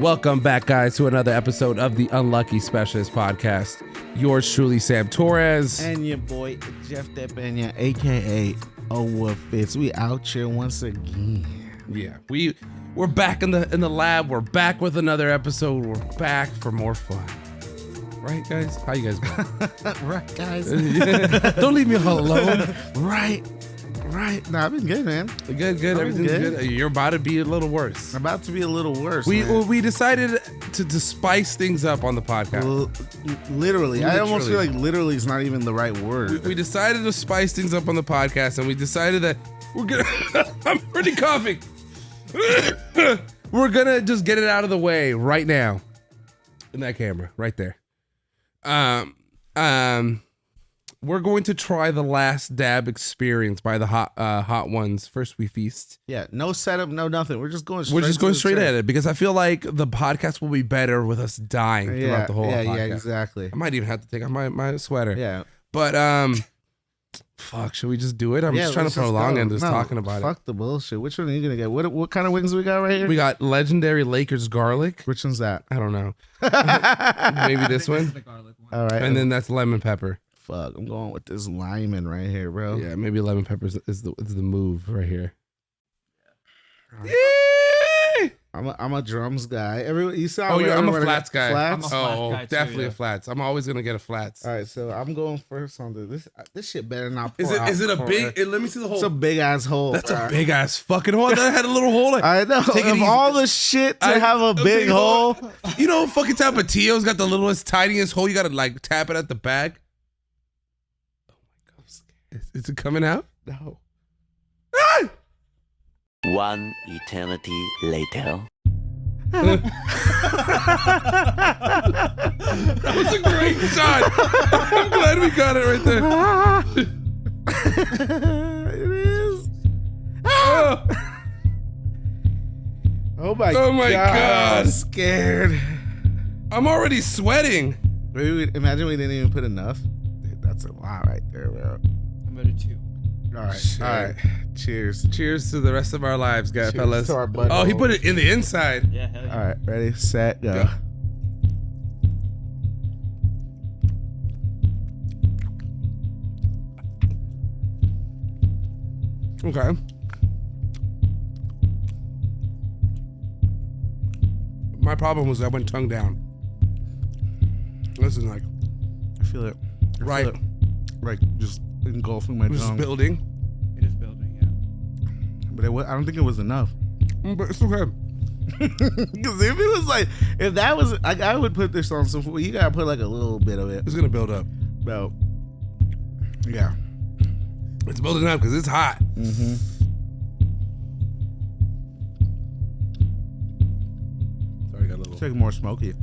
Welcome back, guys, to another episode of the Unlucky Specialist Podcast. Yours truly, Sam Torres. And your boy, Jeff Depena, a.k.a. Owa Fitz. We out here once again. Yeah, we're back in the lab. We're back with another episode. We're back for more fun. Right, guys? How you guys been? Right, guys? Don't leave me all alone. Right. Nah, I've been good, man. Good. Everything's good. You're about to be a little worse. About to be a little worse, We decided to spice things up on the podcast. Literally. I almost feel like literally is not even the right word. We decided to spice things up on the podcast, and we decided that we're gonna I'm already coughing. We're gonna just get it out of the way right now. In that camera, right there. We're going to try the Last Dab Experience by the Hot Ones. First We Feast. Yeah, no setup, no nothing. We're just going straight at it because I feel like the podcast will be better with us dying throughout the whole podcast. Yeah, exactly. I might even have to take off my sweater. Yeah. But fuck, should we just do it? I'm just trying to prolong and just talking about it. Fuck the bullshit. Which one are you gonna get? What kind of wings we got right here? We got legendary Lakers garlic. Which one's that? I don't know. Maybe this one. The garlic one. All right. And then that's lemon pepper. Fuck, I'm going with this lyman right here, bro. Yeah, maybe lemon pepper is the move right here. Yeah. I'm a drums guy. You saw. I'm a flats guy. Flats? I'm a flat guy too, Definitely yeah. a flats. I'm always gonna get a flats. All right, so I'm going first on this shit better not. Is it a big? Let me see the hole. It's a big ass hole. That's a big ass fucking hole. I thought it had a little hole. I know. Take it Of easy. all the shit to have a big hole. You know, fucking Tapatio's got the littlest, tiniest hole. You gotta like tap it at the back. Oh my god, I'm scared. Is it coming out? No. Ah! One eternity later. That was a great shot. I'm glad we got it right there. It is. Oh. Oh my God. I'm scared. I'm already sweating. Imagine we didn't even put enough. Dude, that's a lot right there, bro. I'm at a 2. All right. Shit. All right. Cheers. Cheers to the rest of our lives, guys, Cheers fellas. to our butthole. Oh, he put it in the inside. Yeah, hell yeah. All right. Ready, set, go. Okay. My problem was I went tongue down. This is like I feel it. I Right. feel it. Like just engulfing my just tongue. building. It is building, yeah. But I don't think it was enough. But it's okay. Because if it was like, if that was, I would put this on some food. You gotta put like a little bit of it. It's gonna build up. About, yeah. It's building up because it's hot. Mm-hmm. Sorry, got a little. It's like more smoky.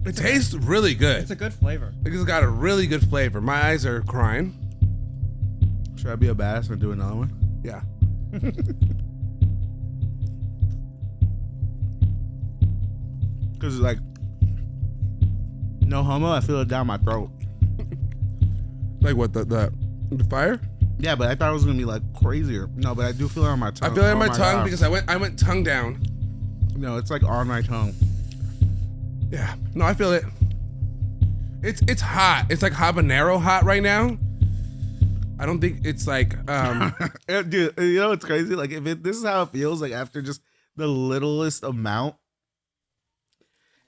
It tastes really good. It's a good flavor. It's got a really good flavor. My eyes are crying. Should I be a badass and do another one? Yeah. Because like, no homo, I feel it down my throat. Like what, the fire? Yeah, but I thought it was gonna be like crazier. No, but I do feel it on my tongue. I feel it on my Oh tongue God. because I went tongue down. No, it's like on my tongue. Yeah. No, I feel it. It's hot. It's like habanero hot right now. I don't think it's like Dude, you know what's crazy? Like if this is how it feels like after just the littlest amount.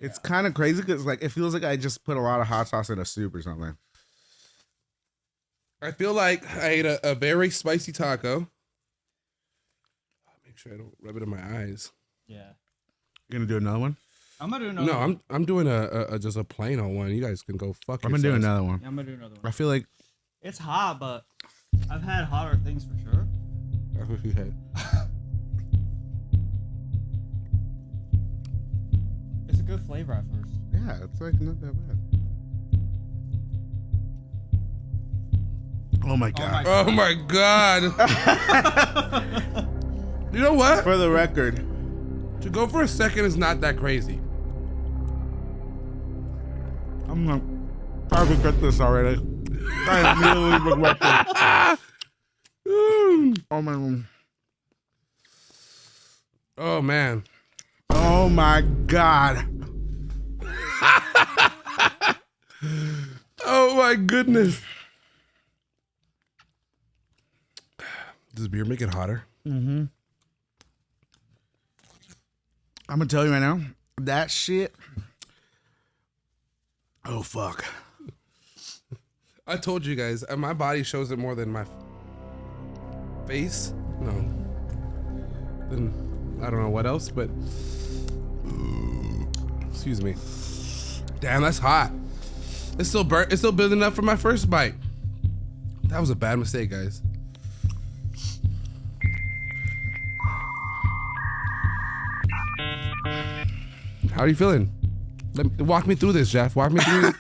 It's kind of crazy because like it feels like I just put a lot of hot sauce in a soup or something. I feel like I ate a very spicy taco. Make sure I don't rub it in my eyes. Yeah. You gonna do another one? I'm gonna do another No, one. I'm doing a just a plain old one. You guys can go fuck I'm gonna do yourselves. another one. Yeah, I'm gonna do another one. I feel like It's hot, but I've had hotter things for sure. That's what she said. It's a good flavor at first. yeah, it's like not that bad. Oh my God. Oh my god. You know what? For the record, To go for a second is not that crazy. I'm not. I regret this already. I immediately regret this. Oh my. Oh man. Oh Oh my God. Oh my goodness. Does beer make it hotter? I'm gonna tell you right now, that shit. Oh fuck. I told you guys, my body shows it more than my face. No. Then I don't know what else, but excuse me. Damn, that's hot. It's still burnt. It's still building up from my first bite. That was a bad mistake, guys. How are you feeling? Walk me through this, Jeff. Walk me through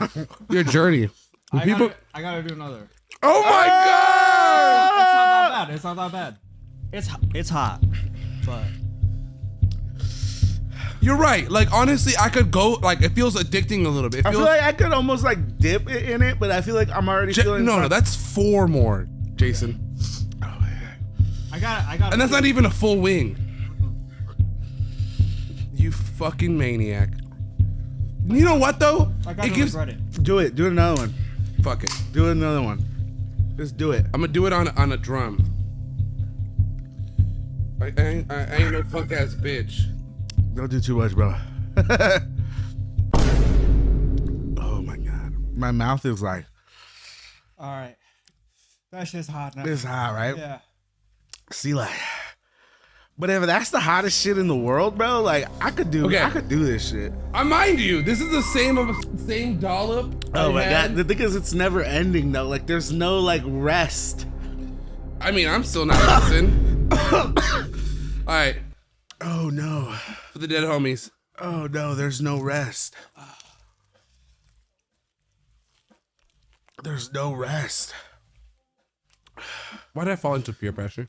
your journey. I People. gotta do another. Oh my God! It's not that bad. It's hot, but You're right. Like honestly, I could go. Like it feels addicting a little bit. It I feels, feel like I could almost like dip it in it, but I feel like I'm already feeling. no, that's 4 more, Jason, I got. and that's not even a full wing. You fucking maniac. You know what though? I gotta regret it. Do it. Do another one. Fuck it. Do another one. Just do it. I'm gonna do it on a drum. I ain't no punk ass bitch. Don't do too much, bro. Oh my God. My mouth is like, All right, that shit's hot now. it's hot, right? Yeah. See, like, but if that's the hottest shit in the world, bro, like I could do this shit. Mind you, this is the same dollop. Oh I my had. God. The thing is, it's never ending though. Like, there's no like rest. I mean, I'm still not listening. All right, Oh no. for the dead homies. Oh no, there's no rest. There's no rest. Why did I fall into peer pressure?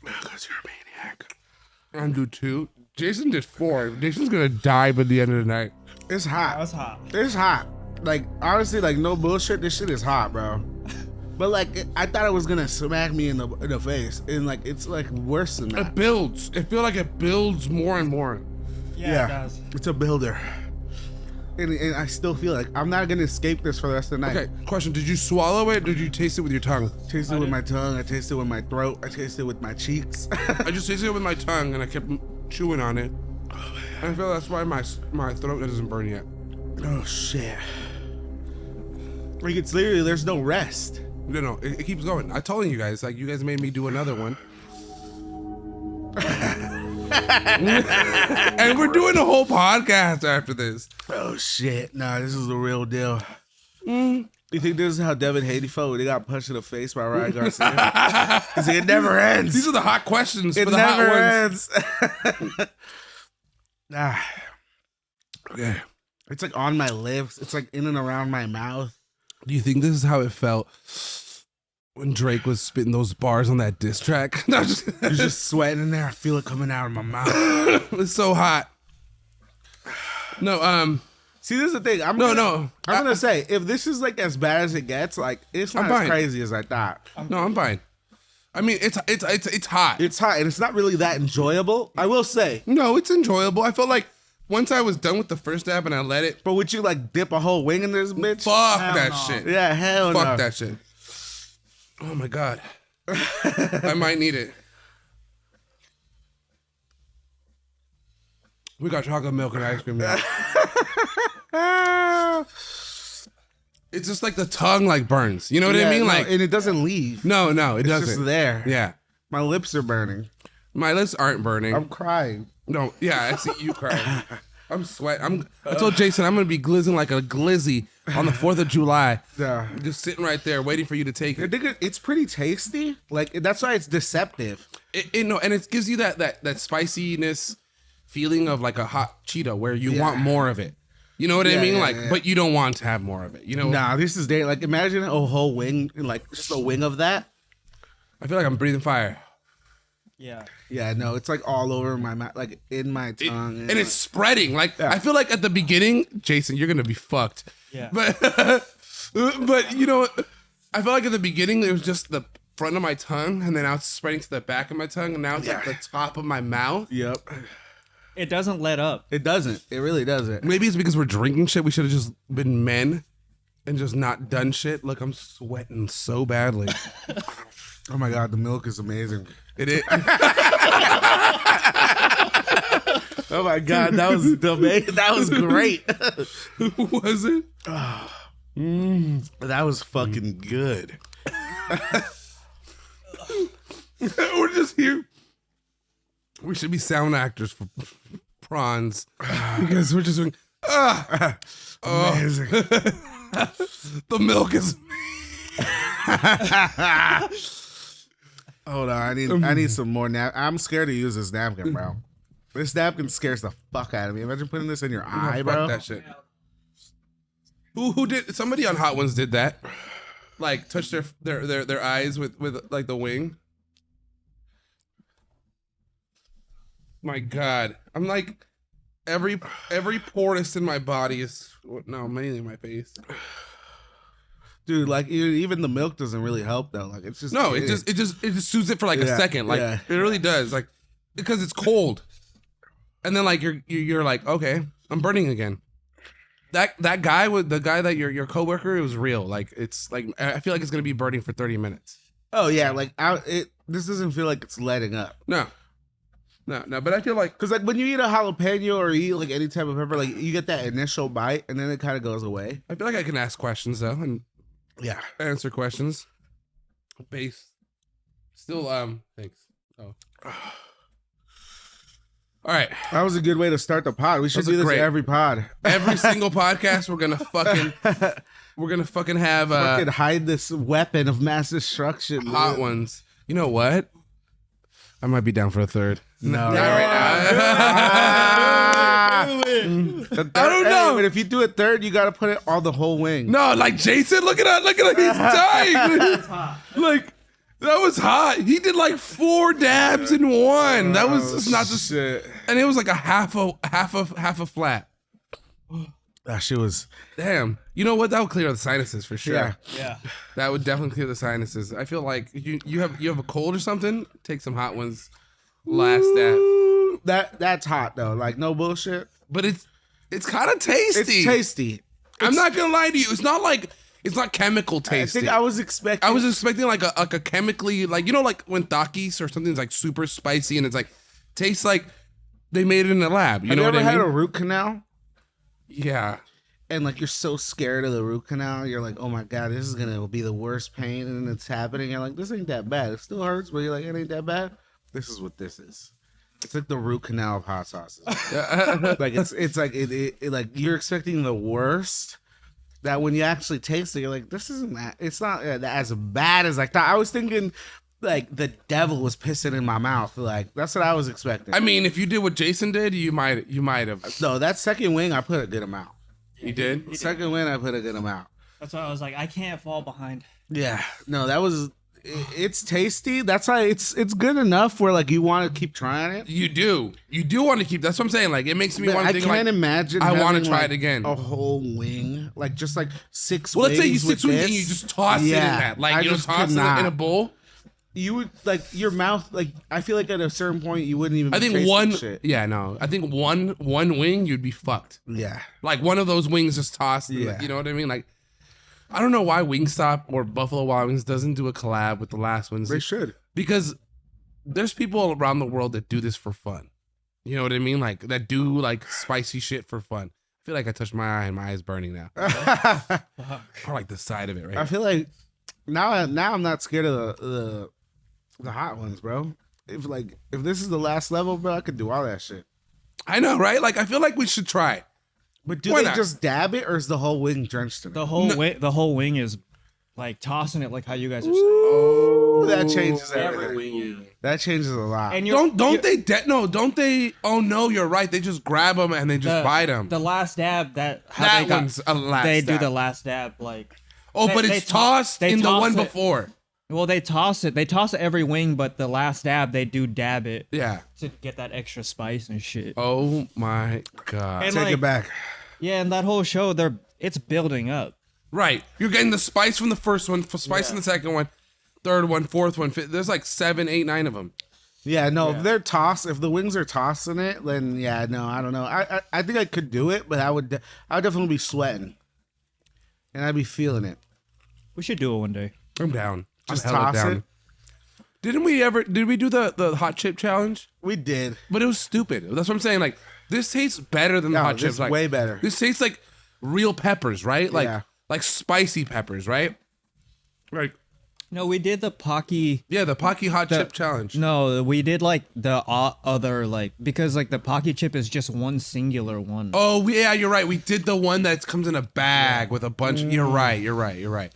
Because you're a maniac. I'm do 2. Jason did 4. Jason's gonna die by the end of the night. It's hot. That's hot. It's hot. Like, honestly, like, no bullshit. This shit is hot, bro. But, like, I thought it was gonna smack me in the face. And, like, it's, like, worse than It that. builds. It feel like it builds more and more. Yeah, it does. It's a builder. And I still feel like I'm not gonna escape this for the rest of the night. Okay, question. Did you swallow it or did you taste it with your tongue? Taste it with my tongue. I taste it with my throat. I taste it with my cheeks. I just tasted it with my tongue and I kept chewing on it. And I feel that's why my throat doesn't burn yet. Oh, shit. Like, it's literally, there's no rest. No, it keeps going. I told you guys, like you guys made me do another one. And we're doing a whole podcast after this. Oh, shit. Nah, this is the real deal. You think this is how Devin Haney felt when he got punched in the face by Ryan Garcia? Because it never ends. These are the hot questions It for the never hot ones. ends. Ah, Okay. it's like on my lips. It's like in and around my mouth. Do you think this is how it felt when Drake was spitting those bars on that diss track? No, just- You're just sweating in there. I feel it coming out of my mouth. it's so hot. No, See, this is the thing. I'm gonna say, if this is like as bad as it gets, like it's not I'm as fine. crazy as I thought. no, I'm fine. I mean, it's hot. It's hot and it's not really that enjoyable. I will say. No, it's enjoyable. I felt like once I was done with the first dab and I let it, But would you like dip a whole wing in this bitch? fuck Hell that no. shit. Yeah, hell Fuck no. that shit. Oh my God. I might need it. We got chocolate milk and ice cream now. Ah. It's just like the tongue like burns. You know what I Yeah, mean? no, Like and it doesn't leave. no, it It's doesn't. just there. Yeah. My lips are burning. My lips aren't burning. I'm crying. No, yeah, I see you crying. I'm sweating. I told Jason I'm gonna be glizzing like a glizzy on the 4th of July. Yeah. Just sitting right there waiting for you to take I it. think it's pretty tasty. Like that's why it's deceptive. And it gives you that spiciness feeling of like a hot Cheeto where you want more of it. You know what I Yeah, mean? yeah, Like, yeah. but you don't want to have more of it. You know? Nah, this is like imagine a whole wing, like just a wing of that. I feel like I'm breathing fire. Yeah. Yeah, no, it's like all over my mouth, like in my tongue, And it's spreading. Like I feel like at the beginning, Jason, you're gonna be fucked. Yeah. But you know, what? I felt like at the beginning it was just the front of my tongue, and then now it's spreading to the back of my tongue, and now it's like the top of my mouth. Yep. It doesn't let up. It doesn't. It really doesn't. Maybe it's because we're drinking shit. We should have just been men and just not done shit. Look, I'm sweating so badly. Oh my god, the milk is amazing. It is. Oh my god, that was that was great. Was it? That was fucking good. We're just here. We should be sound actors for prawns because we're just doing. Amazing. The milk is. Hold on, I need some more I'm scared to use this napkin, bro. This napkin scares the fuck out of me. Imagine putting this in your eye, Fuck bro. that shit. Who did? Somebody on Hot Ones did that. Like touch their eyes with like the wing. My God, I'm like every porous in my body is mainly my face. Dude, like even the milk doesn't really help though. Like it's just No, it just soothes it for like a second. Like yeah. it really does. Like because it's cold, and then like you're like, okay, I'm burning again. That guy with the guy that your coworker, it was real. Like it's like I feel like it's gonna be burning for 30 minutes. Oh yeah, like this doesn't feel like it's letting up. No. But I feel like Cause like when you eat a jalapeno or eat like any type of pepper, like you get that initial bite and then it kind of goes away. I can ask questions though and Yeah. answer questions. Base. Still thanks. Oh. All right. That was a good way to start the pod. We should was do this great. every pod. Every single podcast we're gonna fucking have Fucking hide this weapon of mass destruction. Hot dude. Ones. You know what? I might be down for a third. No. Not right now. The third- I don't know. But if you do a third, you got to put it on the whole wing. No, like Jason, look at that, he's dying. Like that was hot. He did like 4 dabs in one. That was just not the shit. and it was like a half a flat. That shit was. Damn. You know what? That would clear the sinuses for sure. Yeah. Yeah. That would definitely clear the sinuses. I feel like you have a cold or something. Take some Hot Ones. Last dab. That's hot though. Like no bullshit. But it's kind of tasty. It's tasty. I'm not gonna lie to you. It's not chemical tasty. I think I was expecting. I was expecting like a chemically, like, you know, like when Takis or something's like super spicy and it's like tastes like they made it in the lab. You know Have what you I ever mean? had a root canal? Yeah. And like you're so scared of the root canal, you're like, oh my god, this is gonna be the worst pain, and it's happening. You're like, this ain't that bad. It still hurts, but you're like, it ain't that bad. This is what this is. It's like the root canal of hot sauces. Like it's like it like you're expecting the worst. That when you actually taste it, you're like, this isn't that. It's not as bad as I thought. I was thinking like the devil was pissing in my mouth. Like that's what I was expecting. I mean, if you did what Jason did, you might have. No, that second wing, I put a good amount. You did? Second wing, I put a good amount. That's why I was like, I can't fall behind. Yeah, no, that was. It's tasty. That's why it's good enough where like you want to keep trying it. You do want to keep. That's what I'm saying. Like it makes me But want I to can't think like, imagine. I want having, to try like, it again. A whole wing, like just like 6. Well, let's say you wings 6 with wings and this. you just toss it in that, like I you know, just toss could it not. in a bowl. You would like your mouth. Like I feel like at a certain point you wouldn't even. I be think tasting one. Shit. Yeah, no. I think one wing you'd be fucked. Yeah. Like one of those wings just tossed. Yeah. You know what I mean? Like I don't know why Wingstop or Buffalo Wild Wings doesn't do a collab with the last ones. They should. Because there's people around the world that do this for fun. You know what I mean? Like that do like spicy shit for fun. I feel like I touched my eye and my eye's burning now. Or like the side of it, right? I feel like now I'm not scared of the hot ones, bro. If this is the last level, bro, I could do all that shit. I know, right? Like I feel like we should try. But do Why they not? just dab it, or is the whole wing drenched in it? The whole wing is like tossing it like how you guys are saying. Oh, that changes everything. That changes a lot. And Don't they? Oh no, you're right. They just grab them and they just bite them. The last dab that That one's a last They dab. do the last dab like. Oh, they- but they it's to- tossed they in the toss one it. before. Well, they toss it. They toss it every wing, but the last dab they do dab it Yeah. to get that extra spice and shit. Oh my god. And Take like, it back. Yeah, and that whole show, it's building up. Right. You're getting the spice from the first one, spice in the second one, third one, fourth one, fifth. There's like 7, 8, 9 of them. Yeah, no, if they're if the wings are tossing it, then yeah, no, I don't know. I think I could do it, but I would definitely be sweating, and I'd be feeling it. We should do it one day. I'm down. Just I'm hella toss it. Did we do the hot chip challenge? We did. But it was stupid. That's what I'm saying. Like, this tastes better than the No, hot this chips. is Like, way better. This tastes like real peppers, right? Like, Yeah. like spicy peppers, right? Like, No, we did the Pocky. yeah, the Pocky hot chip challenge. No, we did like the other like because like the Pocky chip is just one singular one. Oh, yeah, you're right. We did the one that comes in a bag with a bunch. You're right. You're right.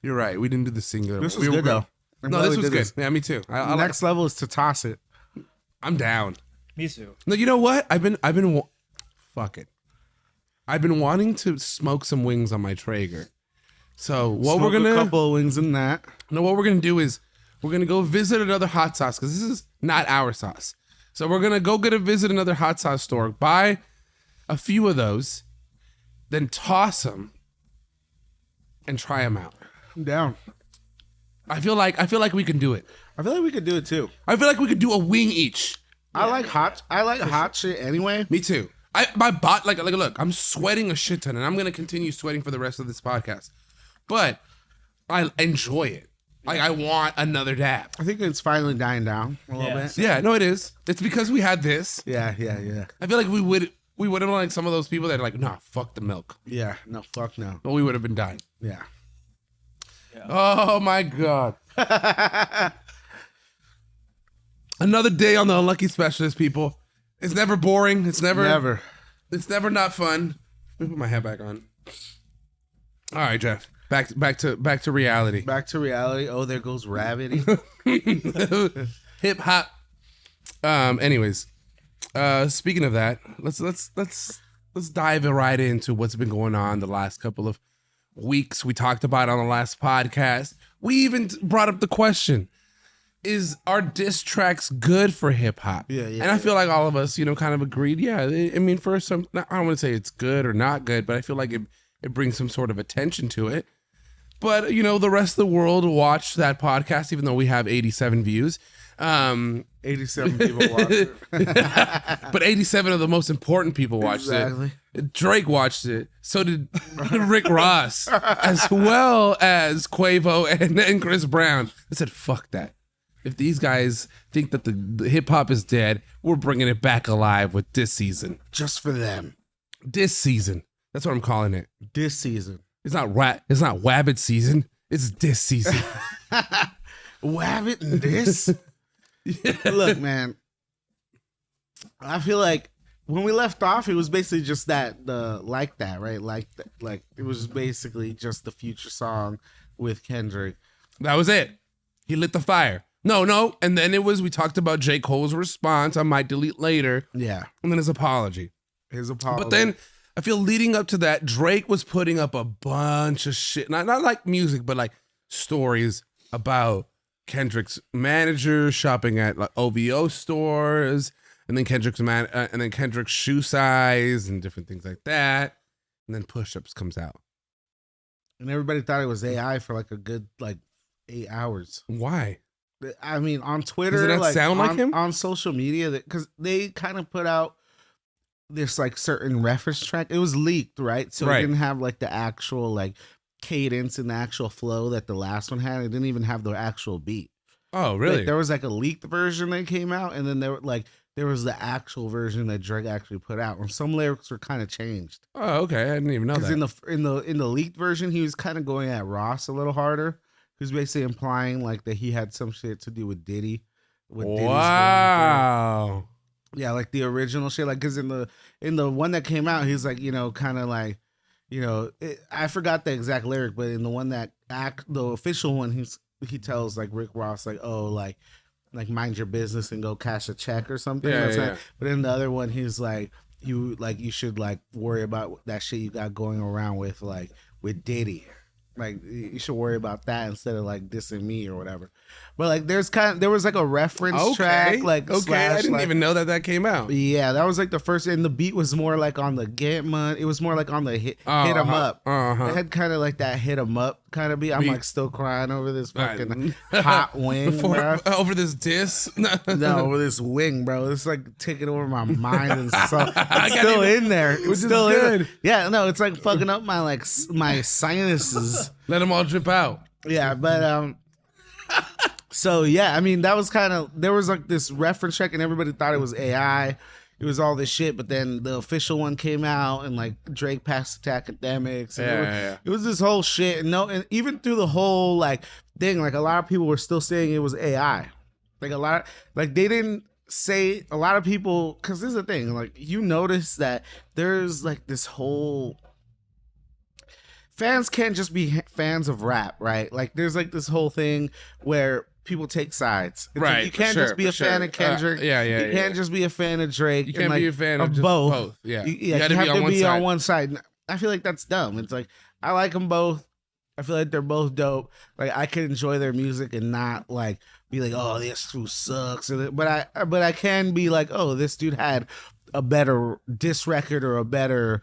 We didn't do the singular. This we was good though. I'm No, glad this we was did good. this. Yeah, me too. I like, Next level is to toss it. I'm down. Me too. No, you know what? Fuck it. I've been wanting to smoke some wings on my Traeger. So what Smoke we're gonna a couple of wings in that. No, what we're gonna do is we're gonna go visit another hot sauce because this is not our sauce. So we're gonna go visit another hot sauce store, buy a few of those, then toss them and try them out. I'm down. I feel like we can do it. I feel like we could do it too. I feel like we could do a wing each. I like hot shit anyway. Me too. Look, I'm sweating a shit ton, and I'm gonna continue sweating for the rest of this podcast. But I enjoy it. Like, I want another dab. I think it's finally dying down a little bit. Yeah, no, it is. It's because we had this. Yeah. I feel like we would have been like some of those people that are like, nah, fuck the milk. Yeah. No, fuck no. But we would have been dying. Yeah. Oh my God. Another day on the Unlucky Specialist, people. It's never boring. It's never not fun. Let me put my hat back on. All right, Jeff. Back to reality. Back to reality. Oh, there goes Rabbity. Hip hop. Anyways, speaking of that, let's dive right into what's been going on the last couple of weeks. We talked about it on the last podcast. We even brought up the question: is our diss tracks good for hip hop? Yeah. And I feel like all of us, kind of agreed. Yeah, I mean, for some, I don't want to say it's good or not good, but I feel like it brings some sort of attention to it. But, the rest of the world watched that podcast, even though we have 87 views. 87 people watch it. But 87 of the most important people watched it. Drake watched it. So did Rick Ross, as well as Quavo and Chris Brown. I said, fuck that. If these guys think that the hip hop is dead, we're bringing it back alive with this season. Just for them. This season. That's what I'm calling it. This season. It's not Wabbit season. It's this season. Wabbit and this? Look, man. I feel like when we left off, it was basically just that, right? Like it was basically just the Future song with Kendrick. That was it. He lit the fire. No. And then we talked about J. Cole's response. I might delete later. Yeah. And then his apology. But then I feel leading up to that, Drake was putting up a bunch of shit. Not like music, but like stories about Kendrick's manager shopping at like OVO stores, and then Kendrick's shoe size and different things like that. And then Push-Ups comes out. And everybody thought it was AI for like a good 8 hours. Why? I mean, on Twitter, Does it not sound like him? On social media, because they kind of put out this certain reference track. It was leaked, right? So it didn't have the actual cadence and the actual flow that the last one had. It didn't even have the actual beat. Oh, really? There was a leaked version that came out, and then there was the actual version that Drake actually put out, and some lyrics were kind of changed. Oh, okay. I didn't even know that. Because in the leaked version, he was kind of going at Ross a little harder. He was basically implying that he had some shit to do with Diddy. Wow. Yeah, the original shit. Because in the one that came out, he's I forgot the exact lyric, but in the one the official one, he tells Rick Ross mind your business and go cash a check or something. Yeah. But in the other one, he's you should worry about that shit you got going around with Diddy. You should worry about that instead of dissing me or whatever. But there was a reference track okay. I didn't even know that came out. Yeah, that was the first, and the beat was more on the Get Money. It was more on the hit 'em up. Uh-huh. It had kind of that hit 'em up kind of beat. I'm Beat. like still crying over this fucking Right. hot wing, bro. Over this diss. No, over this wing, bro. It's like taking over my mind and so I it's got still even- in there. which It's is still in good. there. Yeah, no, it's like fucking up my my sinuses. Let them all drip out. Yeah, but so yeah, I mean that was kind of there was like this reference check and everybody thought it was AI. It was all this shit, but then the official one came out and like Drake passed it to academics. And it was this whole shit. And no, and even through the whole like thing, like a lot of people were still saying it was AI. Like a lot, like they didn't say a lot of people because this is the thing. Like you notice that there's like this whole fans can't just be fans of rap, right? Like there's like this whole thing where people take sides. It's like, Right, you for can't sure, just be for a fan sure. of Kendrick. Yeah. You can't just be a fan of Drake. You and, can't like, be a fan of of just both. Yeah. You gotta have be on to one be side. on one side. I feel like that's dumb. It's like I like them both. I feel like they're both dope. Like I could enjoy their music and not like be like, oh, this dude sucks. But I can be like, oh, this dude had a better diss record or a better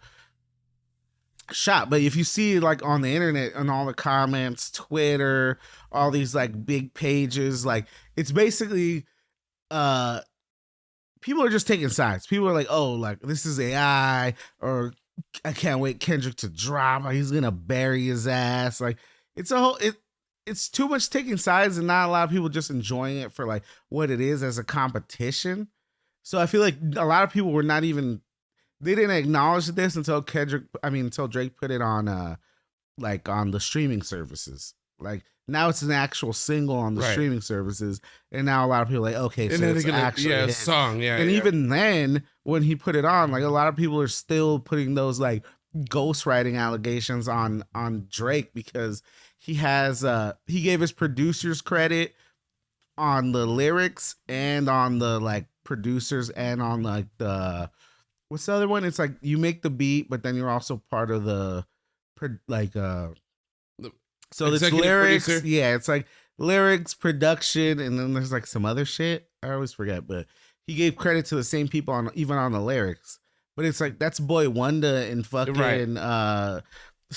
shot. But if you see like on the internet and all the comments, Twitter, all these like big pages, like it's basically people are just taking sides. People are like, oh, like this is AI, or I can't wait Kendrick to drop. He's gonna bury his ass. Like it's a whole it's too much taking sides and not a lot of people just enjoying it for like what it is as a competition. So I feel like a lot of people were not even they didn't acknowledge this until until Drake put it on like on the streaming services. Like now it's an actual single on the Right. streaming services, and now a lot of people are like, okay, so And then it's they're gonna, actually a a hit. song. Yeah. And yeah. even then, when he put it on, like a lot of people are still putting those like ghostwriting allegations on Drake because he has he gave his producers credit on the lyrics and on the like producers and on like the what's the other one? It's like you make the beat, but then you're also part of the so it's executive lyrics. producer? Yeah, it's like lyrics, production, and then there's like some other shit. I always forget, but he gave credit to the same people on even on the lyrics. But it's like that's Boy Wonder and fucking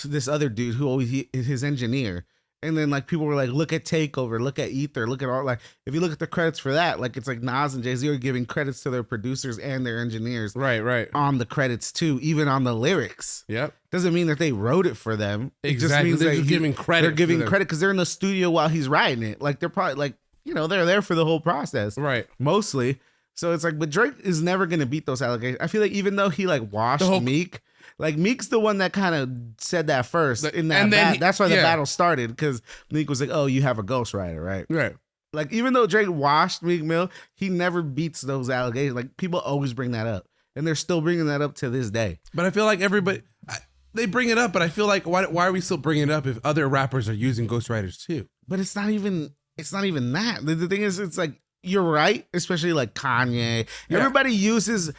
this other dude who always is his engineer. And then like people were like, look at Takeover, look at Ether, look at all like if you look at the credits for that, like it's like Nas and Jay-Z are giving credits to their producers and their engineers Right. on the credits too, even on the lyrics. Yep. Doesn't mean that they wrote it for them. It Exactly. just means They're that just giving credit They're to giving them. credit because they're in the studio while he's writing it. Like they're probably like they're there for the whole process, Right. mostly. So it's like, but Drake is never gonna beat those allegations. I feel like even though he like washed The whole- Meek, like Meek's the one that kind of said that first in that and then that's why the yeah. battle started because Meek was like, oh, you have a ghostwriter, right? Right. Like even though Drake washed Meek Mill, he never beats those allegations. Like people always bring that up, and they're still bringing that up to this day. But I feel like everybody they bring it up, but I feel like why are we still bringing it up if other rappers are using ghostwriters too? But it's not even that. The thing is, it's like you're right, especially like Kanye. Yeah. Everybody uses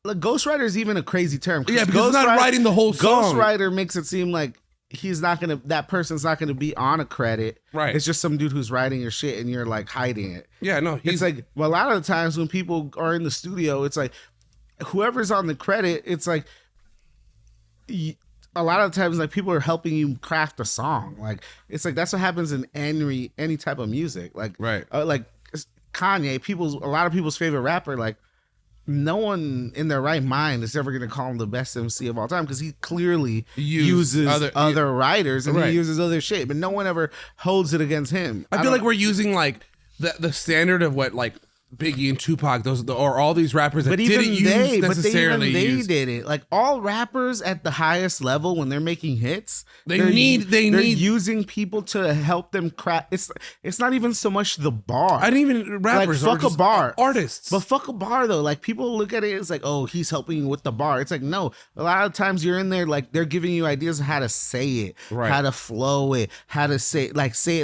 like ghostwriter is even a crazy term. Yeah, because it's not ghostwriter- writing the whole song. Ghostwriter makes it seem like that person's not gonna be on a credit. Right. It's just some dude who's writing your shit and you're like hiding it. Yeah, no, It's like a lot of the times when people are in the studio, it's like whoever's on the credit, it's like a lot of times like people are helping you craft a song. Like it's like that's what happens in any type of music. Like Right. Like Kanye, a lot of people's favorite rapper. Like no one in their right mind is ever gonna call him the best MC of all time because he clearly uses other writers and Right. he uses other shit, but no one ever holds it against him. I feel like we're using like the standard of what like Biggie and Tupac, or all these rappers that But even didn't they, use but necessarily they use. did it. Like all rappers at the highest level, when they're making hits, They're using people to help them craft. It's not even so much the bar. I didn't even rappers. Like, or fuck just a bar. artists. But fuck a bar though. Like people look at it as like, oh, he's helping you with the bar. It's like no. A lot of times you're in there like they're giving you ideas of how to say it, Right. how to flow it, how to say it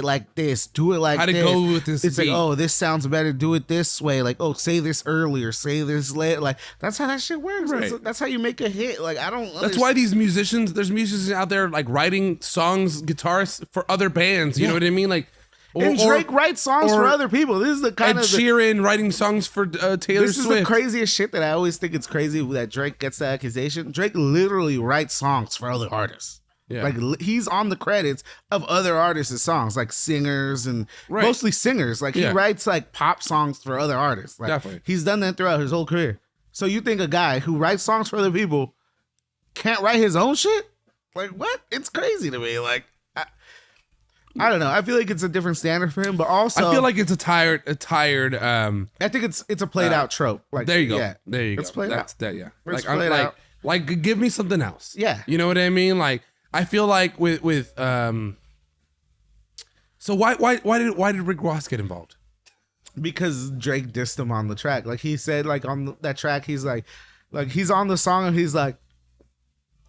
like this, do it like How to this. go with this It's beat. like oh, this sounds better. Do it this way. Like oh, say this earlier, say this later. Like that's how that shit works. Right. That's how you make a hit. Like I don't. That's why there's musicians out there like writing songs, guitarists for other bands. You know what I mean? Like, And Drake writes songs for other people. This is the Ed kind of Sheeran writing songs for Taylor this is Swift. the craziest shit that I always think it's crazy that Drake gets the accusation. Drake literally writes songs for other artists. Yeah. Like he's on the credits of other artists' songs, like singers and Right. mostly singers. Like he Yeah. writes like pop songs for other artists. Like, Definitely. he's done that throughout his whole career. So you think a guy who writes songs for other people can't write his own shit? Like what? It's crazy to me. Like I don't know. I feel like it's a different standard for him, but also I feel like it's a tired. I think it's a played out trope. Like There you go. Yeah, There you go. It's played That's out. that. Yeah. It's Like I'm played out. like give me something else. Yeah. You know what I mean? Like I feel like with So why did Rick Ross get involved? Because Drake dissed him on the track. Like he said, like on that track, he's like he's on the song and he's like,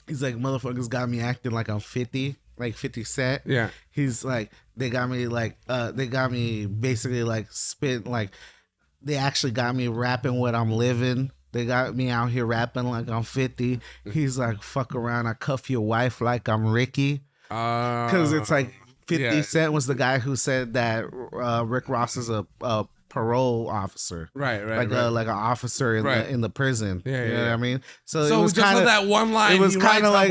motherfuckers got me acting like I'm 50, like 50 Cent. Yeah. He's like, they got me basically like spit, like they actually got me rapping what I'm living. They got me out here rapping like I'm 50. He's like, fuck around, I cuff your wife like I'm Ricky. Because it's like 50 yeah. Cent was the guy who said that Rick Ross is a parole officer. Right, Like an officer in Right. the prison. Yeah, you know yeah. what I mean? So So it was just kind with of that one line, it was he kinda writes like-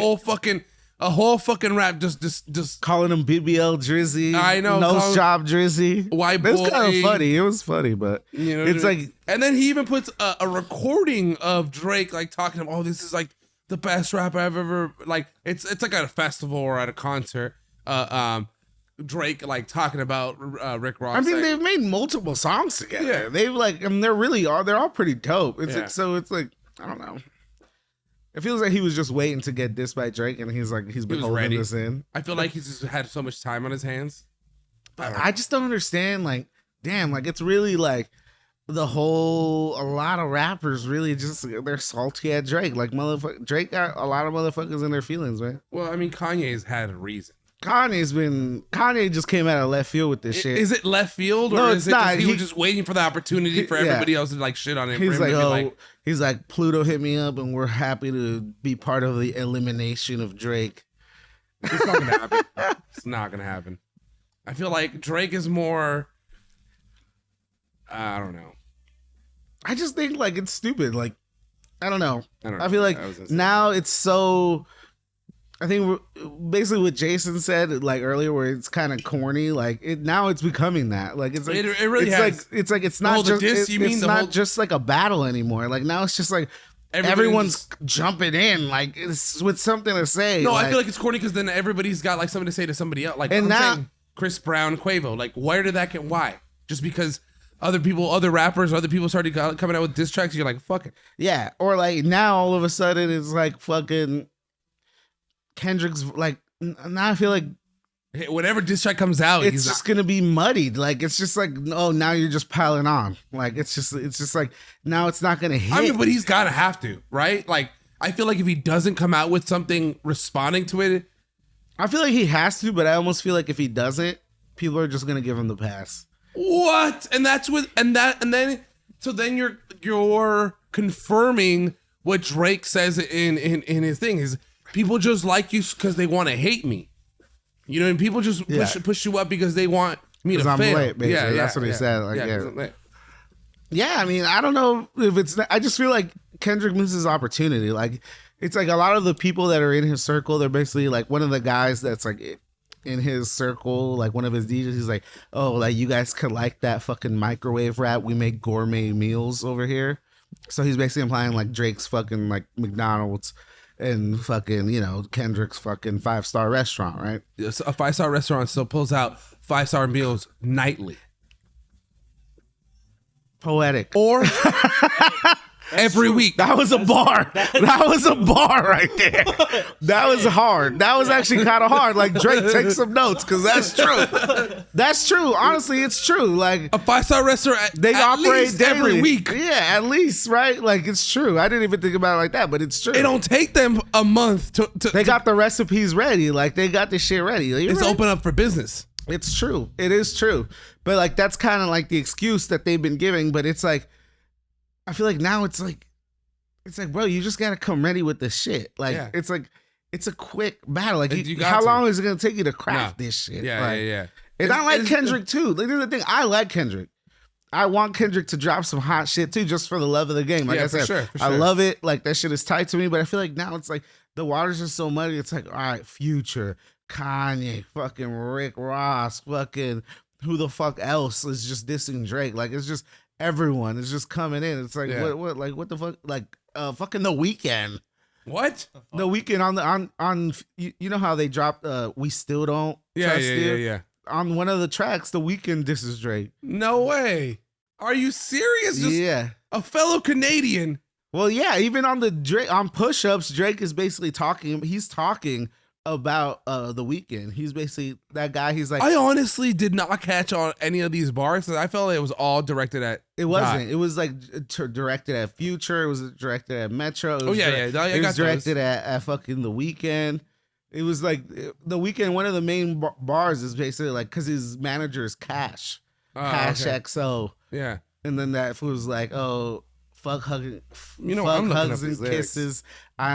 a whole fucking rap just calling him BBL Drizzy. I know, Nose call- job Drizzy. White It was kind boy. of funny. It was funny, but you know it's what I mean? like and then he even puts a recording of Drake like talking about, oh, this is like the best rap I've ever like it's like at a festival or at a concert. Drake like talking about Rick Ross. I mean, like, they've made multiple songs together. Yeah. They've like, I mean, they're all pretty dope. It's Yeah. like, so it's like, I don't know. It feels like he was just waiting to get dissed by Drake, and he's been was holding ready. this in. I feel like he's just had so much time on his hands. But I just don't understand. Like, damn, like it's really like a lot of rappers really just they're salty at Drake. Like Drake got a lot of motherfuckers in their feelings, man. Well, I mean, Kanye's had a reason. Kanye just came out of left field with this shit. Is it left field or No, is it's it not. just he He- was just waiting for the opportunity for Yeah. everybody else to like shit on him? He's for him like, to be he's like, Pluto hit me up, and we're happy to be part of the elimination of Drake. it's not gonna happen. It's not gonna happen. I feel like Drake is more. I don't know. I just think like it's stupid. Like, I don't know. I don't I know. feel like I was gonna say. now it's so. I think basically what Jason said like earlier, where it's kind of corny. Like now it's becoming that. Like it's like It really it's has. like it's The whole- not the just diss, you mean it's the not whole- just like a battle anymore. Like now it's just like everyone's jumping in. Like it's with something to say. No, like, I feel like it's corny because then everybody's got like something to say to somebody else. Like And I'm now- saying Chris Brown, Quavo. Like where did that get? Why? Just because other rappers, other people started coming out with diss tracks. You're like, fuck it. Yeah, or like now all of a sudden it's like fucking Kendrick's like now I feel like Hey, whatever diss track comes out, it's he's just gonna be muddied. Like it's just like oh now you're just piling on. Like it's just like now it's not gonna hit. I mean, but he's gotta have to, right? Like I feel like if he doesn't come out with something responding to it, I feel like he has to, but I almost feel like if he doesn't, people are just gonna give him the pass. what? And that's what and then you're confirming what Drake says in his thing is people just like you because they want to hate me. You know, and people just push you up because they want me to 'Cause I'm fail. late, basically. That's what he said, like, yeah. 'cause I'm late. Yeah, I mean, I don't know if it's. I just feel like Kendrick misses opportunity. Like, it's like a lot of the people that are in his circle, they're basically like one of the guys that's like in his circle, like one of his DJs. He's like, oh, like you guys could like that fucking microwave rap. We make gourmet meals over here. So he's basically implying like Drake's fucking like McDonald's and fucking, you know, Kendrick's fucking 5-star restaurant, right? Yes, a 5-star restaurant still pulls out 5-star meals nightly. Poetic. Or every week. That was a bar. That was a bar right there. That was hard. That was actually kind of hard. Like Drake, take some notes because that's true. That's true. Honestly, it's true. Like A 5-star restaurant they at operate least daily. every week. Yeah, at least, right? Like it's true. I didn't even think about it like that, but it's true. It don't take them a month to They got the recipes ready. Like they got this shit ready. You're it's right. open up for business. It's true. It is true. But like that's kind of like the excuse that they've been giving. But it's like I feel like now it's like bro, you just gotta come ready with this shit. Like Yeah. it's like it's a quick battle. Like You got how to. long is it gonna take you to craft No. this shit? Yeah, Like, yeah. And I like It's- Kendrick too. Like, this is the thing. I like Kendrick. I want Kendrick to drop some hot shit too, just for the love of the game. Like Yeah, I for said, sure, for I sure. love it. Like that shit is tight to me, but I feel like now it's like the waters are so muddy. It's like, all right, Future, Kanye, fucking Rick Ross, fucking who the fuck else is just dissing Drake? Like it's just everyone is just coming in. It's like Yeah. what the fuck? Like fucking The Weeknd. What? The Weeknd on you know how they dropped We Still Don't Yeah, Trust You? yeah. On one of the tracks, The Weeknd disses Drake. No way. Are you serious? Just Yeah. a fellow Canadian. Well, yeah, even on the Drake on push-ups, Drake is basically talking. He's talking about The Weeknd. He's basically that guy. He's like, I honestly did not catch on any of these bars. I felt like it was all directed at. it wasn't. Dot. It was like directed at Future. It was directed at Metro. It was Yeah. I It got was directed at fucking The Weeknd. It was like The Weeknd. One of the main bars is basically like because his manager is Cash, Cash okay. XO, Yeah. and then that fool was like, oh. Fuck hugging, You know, fuck I'm looking up hugs and these lyrics. kisses.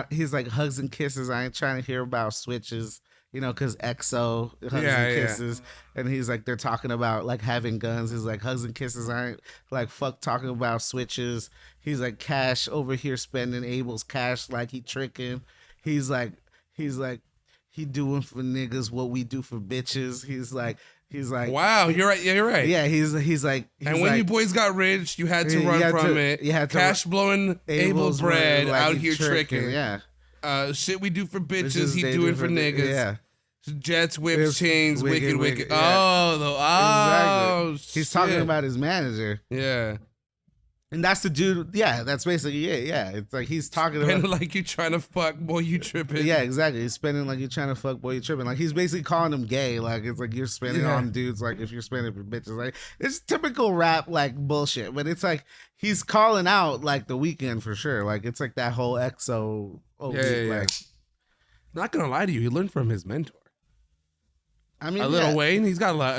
He's like hugs and kisses. I ain't trying to hear about switches, you know, because EXO hugs Yeah, and yeah. kisses, and he's like they're talking about like having guns. He's like hugs and kisses. I ain't like fuck talking about switches. He's like Cash over here spending Abel's cash like he tricking. He's like he doing for niggas what we do for bitches. He's like Wow, you're right. Yeah, you're right. yeah. He's like And when like, you boys got rich, you had to You run had from to- it. you had to Cash blowing Abel's bread like out he here tricking. Yeah. Shit we do for bitches, Bitches, he they doing do for niggas. Yeah. Jets, whips, Whips, chains, wicked. wicked, yeah. Oh, He's talking shit. about his manager. Yeah. And that's the dude. Yeah, that's basically it. Yeah. It's like he's talking And about. like you trying to fuck, boy, you tripping. Yeah, exactly. He's spending like you're trying to fuck, boy, you're tripping. Like he's basically calling him gay. Like it's like you're spending Yeah. on dudes. Like if you're spending for bitches, like it's typical rap like bullshit. But it's like he's calling out like The Weeknd for sure. Like it's like that whole EXO. Yeah. Like Not gonna lie to you, he learned from his mentor. I mean, A Little yeah. Wayne, he's got a lot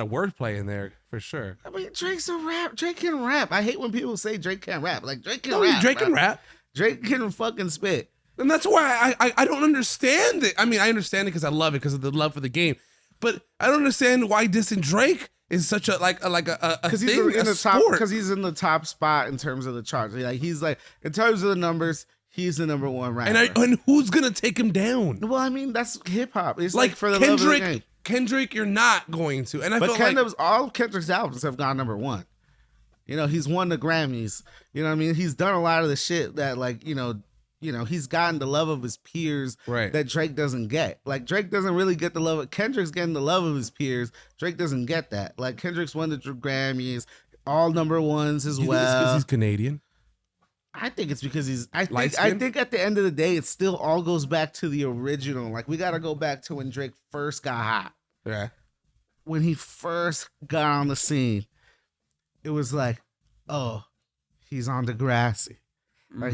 of wordplay in there for sure. I mean, Drake's a rap. Drake can rap. I hate when people say Drake can't rap. Like Drake can No, rap. Drake can bro. rap. Drake can fucking spit. And that's why I don't understand it. I mean, I understand it because I love it because of the love for the game, but I don't understand why dissing Drake is such a Because he's thing, in a the top. sport. Because he's in the top spot in terms of the charts. Like he's like in terms of the numbers, he's the number one rapper. and who's gonna take him down? well, I mean that's hip hop. It's like, Like for the love of the game. Kendrick, you're not going to. And I But feel like all of Kendrick's albums have gone number one. You know, he's won the Grammys. You know what I mean? He's done a lot of the shit that like, you know, he's gotten the love of his peers Right. that Drake doesn't get. Like Drake doesn't really get the love of Kendrick's getting the love of his peers. Drake doesn't get that. Like Kendrick's won the Grammys, all number ones as you think it's 'cause well. he's Canadian. I think it's because he's I Light-skinned? think at the end of the day it still all goes back to the original. Like we gotta go back to when Drake first got hot. Yeah. When he first got on the scene, it was like, oh, he's on Degrassi. Like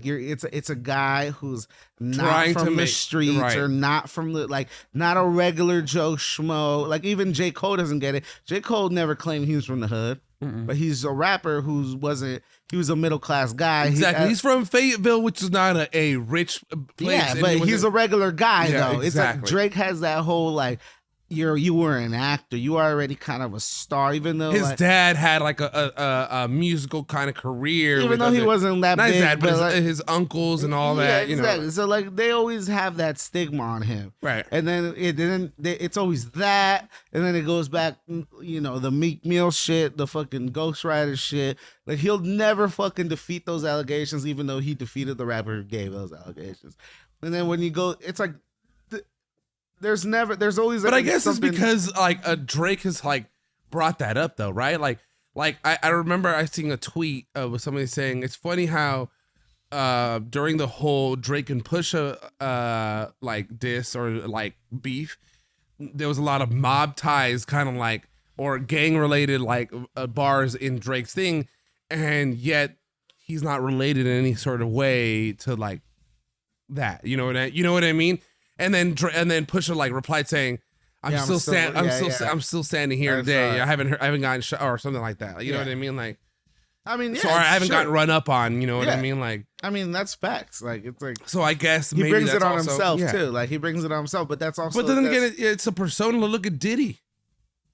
it's a guy who's not Trying to from the make- streets right. or not from the not a regular Joe Schmo. Like even J. Cole doesn't get it. J. Cole never claimed he was from the hood, but he's a rapper who wasn't. He was a middle class guy. Exactly. He's from Fayetteville, which is not a rich place. yeah, and but he was he's a regular guy Yeah, though. It's like exactly. Drake has that whole like. You were an actor. You were already kind of a star, even though his like, dad had like a musical kind of career. even with though he other- wasn't that not big, his dad, but like, his uncles and all yeah, that. You exactly. know, So like they always have that stigma on him, right? and then it's always that, and then it goes back, you know, the Meek Mill shit, the fucking Ghost Rider shit. Like he'll never fucking defeat those allegations, even though he defeated the rapper who gave those allegations. And then when you go, it's like there's always. But like, I guess it's something- because like Drake has like brought that up though, right? Like I remember I seen a tweet with somebody saying it's funny how during the whole Drake and Pusha like diss or like beef, there was a lot of mob ties, kind of like or gang related like bars in Drake's thing, and yet he's not related in any sort of way to like that. You know what I mean? And then Pusha like replied saying, I'm still standing here I today. saw it. I haven't gotten shot or something like that. You know Yeah. what I mean? Like, I mean, yeah, sorry, I haven't sure. gotten run up on. You know what I Yeah. mean? Like, I mean, that's facts. Like it's like so I guess he maybe brings that's it on also- himself yeah. too. Like he brings it on himself, but that's also. But then that's- again, it's a persona. Look at Diddy.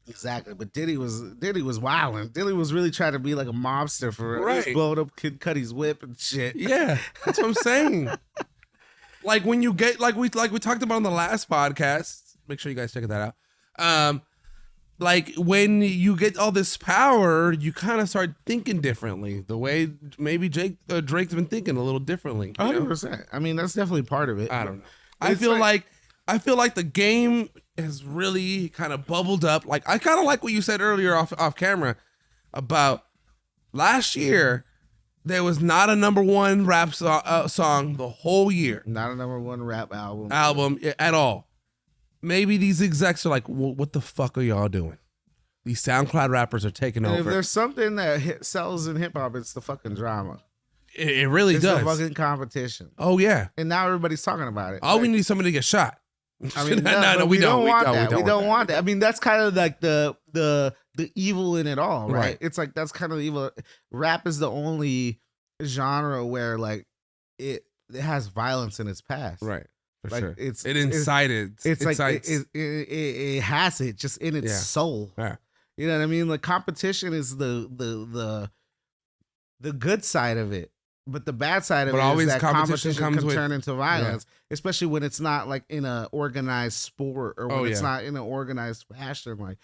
Exactly, but Diddy was wilding. Diddy was really trying to be like a mobster for Right. blowing up Kid Cudi's whip and shit. Yeah, that's what I'm saying. Like when you get like we talked about on the last podcast. Make sure you guys check that out. Like when you get all this power, you kind of start thinking differently. The way maybe Drake's been thinking a little differently. You know? 100%. I mean, that's definitely part of it. I don't know. It's I feel like the game has really kind of bubbled up. Like I kind of like what you said earlier off camera about last year. There was not a number one rap song the whole year. Not a number one rap album. At all. Maybe these execs are like, what the fuck are y'all doing? These SoundCloud rappers are taking And if over. there's something that sells in hip hop, it's the fucking drama. It really It's does. the fucking competition. Oh yeah. And now everybody's talking about it. All we need is somebody to get shot. I mean, no, we don't want that. We We don't want that. I mean, that's kind of like the evil in it all, right? Right. It's like that's kind of the evil. Rap is the only genre where like it has violence in its past. Right. For Like, sure. it's- It it's- incited. It's like incites. it has it just in its Yeah. soul. Yeah. You know what I mean? Like competition is the good side of it. But the bad side of But it always is that competition competition comes can with- turn into violence, especially when it's not like in a organized sport or when Oh, it's yeah. not in an organized fashion. Like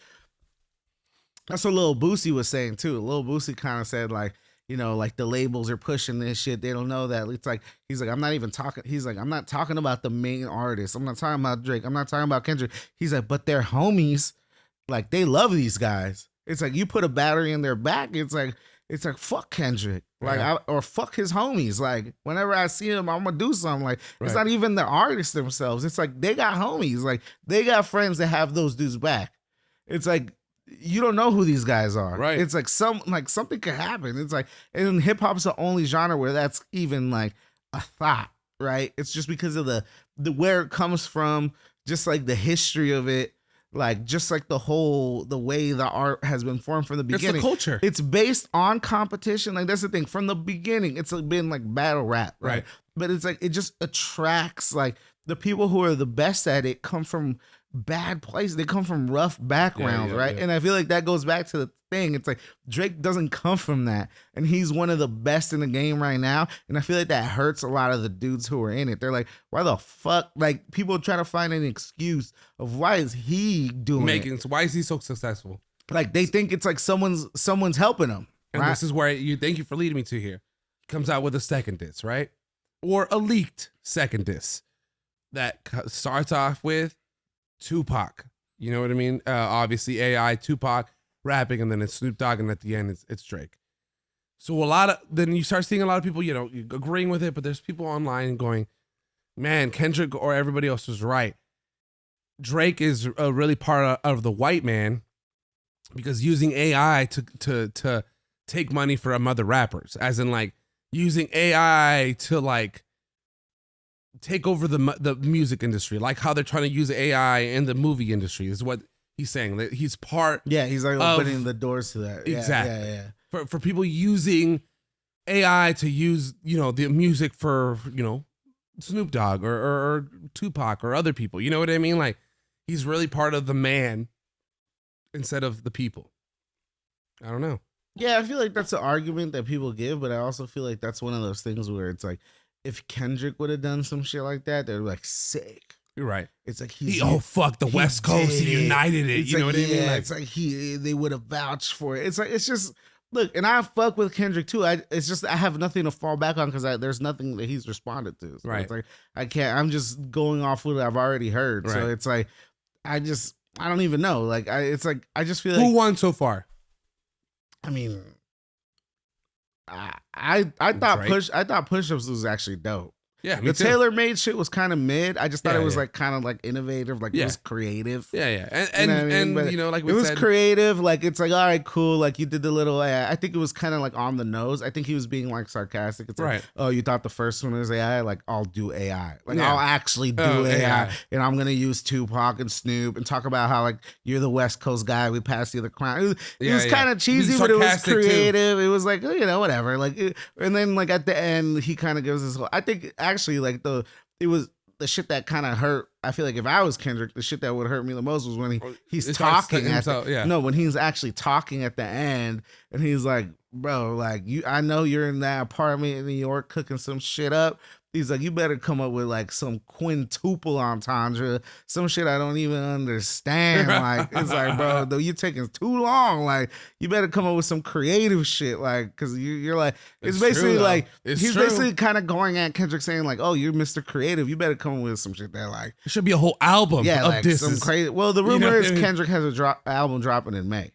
that's what Lil Boosie was saying too. Lil Boosie kind of said like, you know, like the labels are pushing this shit. They don't know that. It's like he's like, I'm not even talking. He's like, I'm not talking about the main artist. I'm not talking about Drake. I'm not talking about Kendrick. He's like, but they're homies. Like they love these guys. It's like you put a battery in their back. It's like fuck Kendrick. Like Yeah. or fuck his homies. Like whenever I see him, I'm gonna do something. Like it's Right. not even the artists themselves. It's like they got homies. Like they got friends that have those dudes back. It's like you don't know who these guys are. Right. It's like something could happen. It's like and hip hop's the only genre where that's even like a thought. Right. It's just because of the where it comes from, just like the history of it. Like just like the way the art has been formed from the It's the beginning. culture. It's based on competition. Like that's the thing. From the beginning, it's been like battle rap, right? Right. But it's like it just attracts like the people who are the best at it come from bad places. They come from rough backgrounds, yeah, right? yeah. And I feel like that goes back to the thing. It's like Drake doesn't come from that, and he's one of the best in the game right now. And I feel like that hurts a lot of the dudes who are in it. They're like, why the fuck? Like people try to find an excuse of why is he doing it? Why is he so successful? Like they think it's like someone's helping them. And Right? this is where thank you for leading me to here. Comes out with a second disc, right? Or a leaked second disc that starts off with Tupac. You know what I mean? Obviously AI, Tupac rapping, and then it's Snoop Dogg, and at the end it's Drake. So then you start seeing a lot of people, you know, agreeing with it, but there's people online going, man, Kendrick or everybody else was right. Drake is really part of the white man because using AI to take money from other rappers, as in like using AI to like take over the music industry, like how they're trying to use AI in the movie industry is what he's saying. That he's part Yeah, he's like of- opening the doors to that. Yeah, Exactly. Yeah. for people using AI to use, you know, the music for, you know, Snoop Dogg or Tupac or other people. You know what I mean? Like he's really part of the man instead of the people. I don't know. Yeah, I feel like that's an argument that people give, but I also feel like that's one of those things where it's like, if Kendrick would have done some shit like that, they're like sick. You're right. It's like Fuck the he West Coast, did he it. united it. It's You know like, what I mean? yeah, Like, it's like they would have vouched for it. It's like it's just look, and I fuck with Kendrick too. It's just I have nothing to fall back on because there's nothing that he's responded to. So Right. It's like I can't. I'm just going off what I've already heard. So Right. it's like I don't even know. Like I just feel who like won so far? I mean. I thought Drake? I thought Push-Ups was actually dope. Yeah, me The too. Tailor Made shit was kind of mid. I just thought Yeah, it was yeah. like kind of like innovative, like Yeah. it was creative. Yeah, yeah, You know what I mean? and But you know, like it we was said, creative. Like it's like all right, cool. Like you did the little. I think it was kind of like on the nose. I think he was being like sarcastic. It's like, Right. oh, you thought the first one was AI? Like I'll do AI. Like Yeah. I'll actually do Oh, AI, AI. and I'm gonna use Tupac and Snoop and talk about how like you're the West Coast guy. We passed you the crown. It Yeah, was yeah. kind of cheesy, He's but it was sarcastic, too. creative. It was like you know whatever. Like and then like at the end, he kind of gives this. I think actually like it was the shit that kind of hurt. I feel like if I was Kendrick, the shit that would hurt me the most was when he's It starts talking at himself, the, yeah. no, when he's actually talking at the end, and he's like, "Bro, like I know you're in that apartment in New York cooking some shit up." He's like, "You better come up with like some quintuple entendre, some shit I don't even understand." Like, it's like, bro, though you're taking too long. Like, you better come up with some creative shit. Like, because you're like, it's It's true, basically though. like It's he's true. basically kind of going at Kendrick saying like, "Oh, you're Mr. Creative. You better come up with some shit that like, There should be a whole album yeah, of like some disses. crazy." Well, the You know rumor what is I mean? Kendrick has a album dropping in May.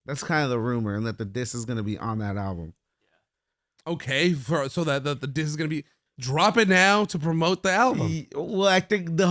That's kind of the rumor, and that the diss is gonna be on that album. Okay, so that the diss is gonna be drop it now to promote the album. Well, I think the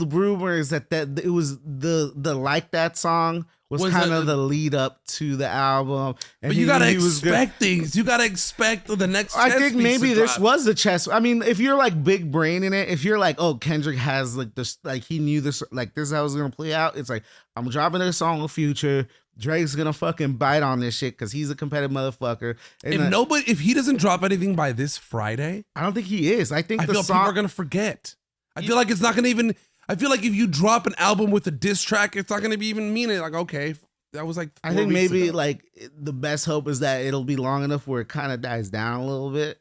rumor is that it was the like that song was kind of the lead up to the album. And But you gotta he was good. expect things. You gotta expect the next. I chess think piece maybe to this drop. was the chess. I mean, if you're like big brain in it, if you're like, oh, Kendrick has like this, like he knew this, like this is how it was gonna play out. It's like I'm dropping this song with Future. Drake's gonna fucking bite on this shit because he's a competitive motherfucker. And if he doesn't drop anything by this Friday, I don't think he is. I think I the feel song. people are gonna forget. I feel like it's not gonna even. I feel like if you drop an album with a diss track, it's not gonna be even mean it. Like, okay, that was like. I 4 think weeks maybe ago. like the best hope is that it'll be long enough where it kind of dies down a little bit.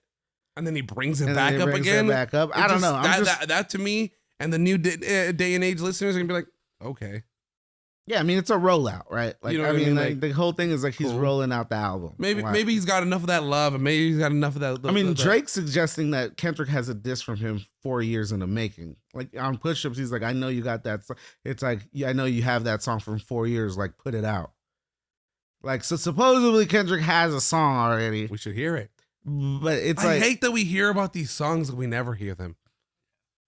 and then he brings it And back then he up brings it again. back up. It I don't just- know. I'm That to me and the new day and age listeners are gonna be like, okay, Yeah, I mean it's a rollout, right? Like You know I what I mean, mean? like, Like, the whole thing is like he's cool. rolling out the album. maybe Like, maybe he's got enough of that love, and maybe he's got enough of that. I mean, Drake's suggesting that Kendrick has a diss from him 4 years in the making. Like on push-ups, he's like, "I know you got that." It's like, yeah, I know you have that song from 4 years. Like, put it out. Like, so supposedly Kendrick has a song already, we should hear it. but it's I like, hate that we hear about these songs and we never hear them.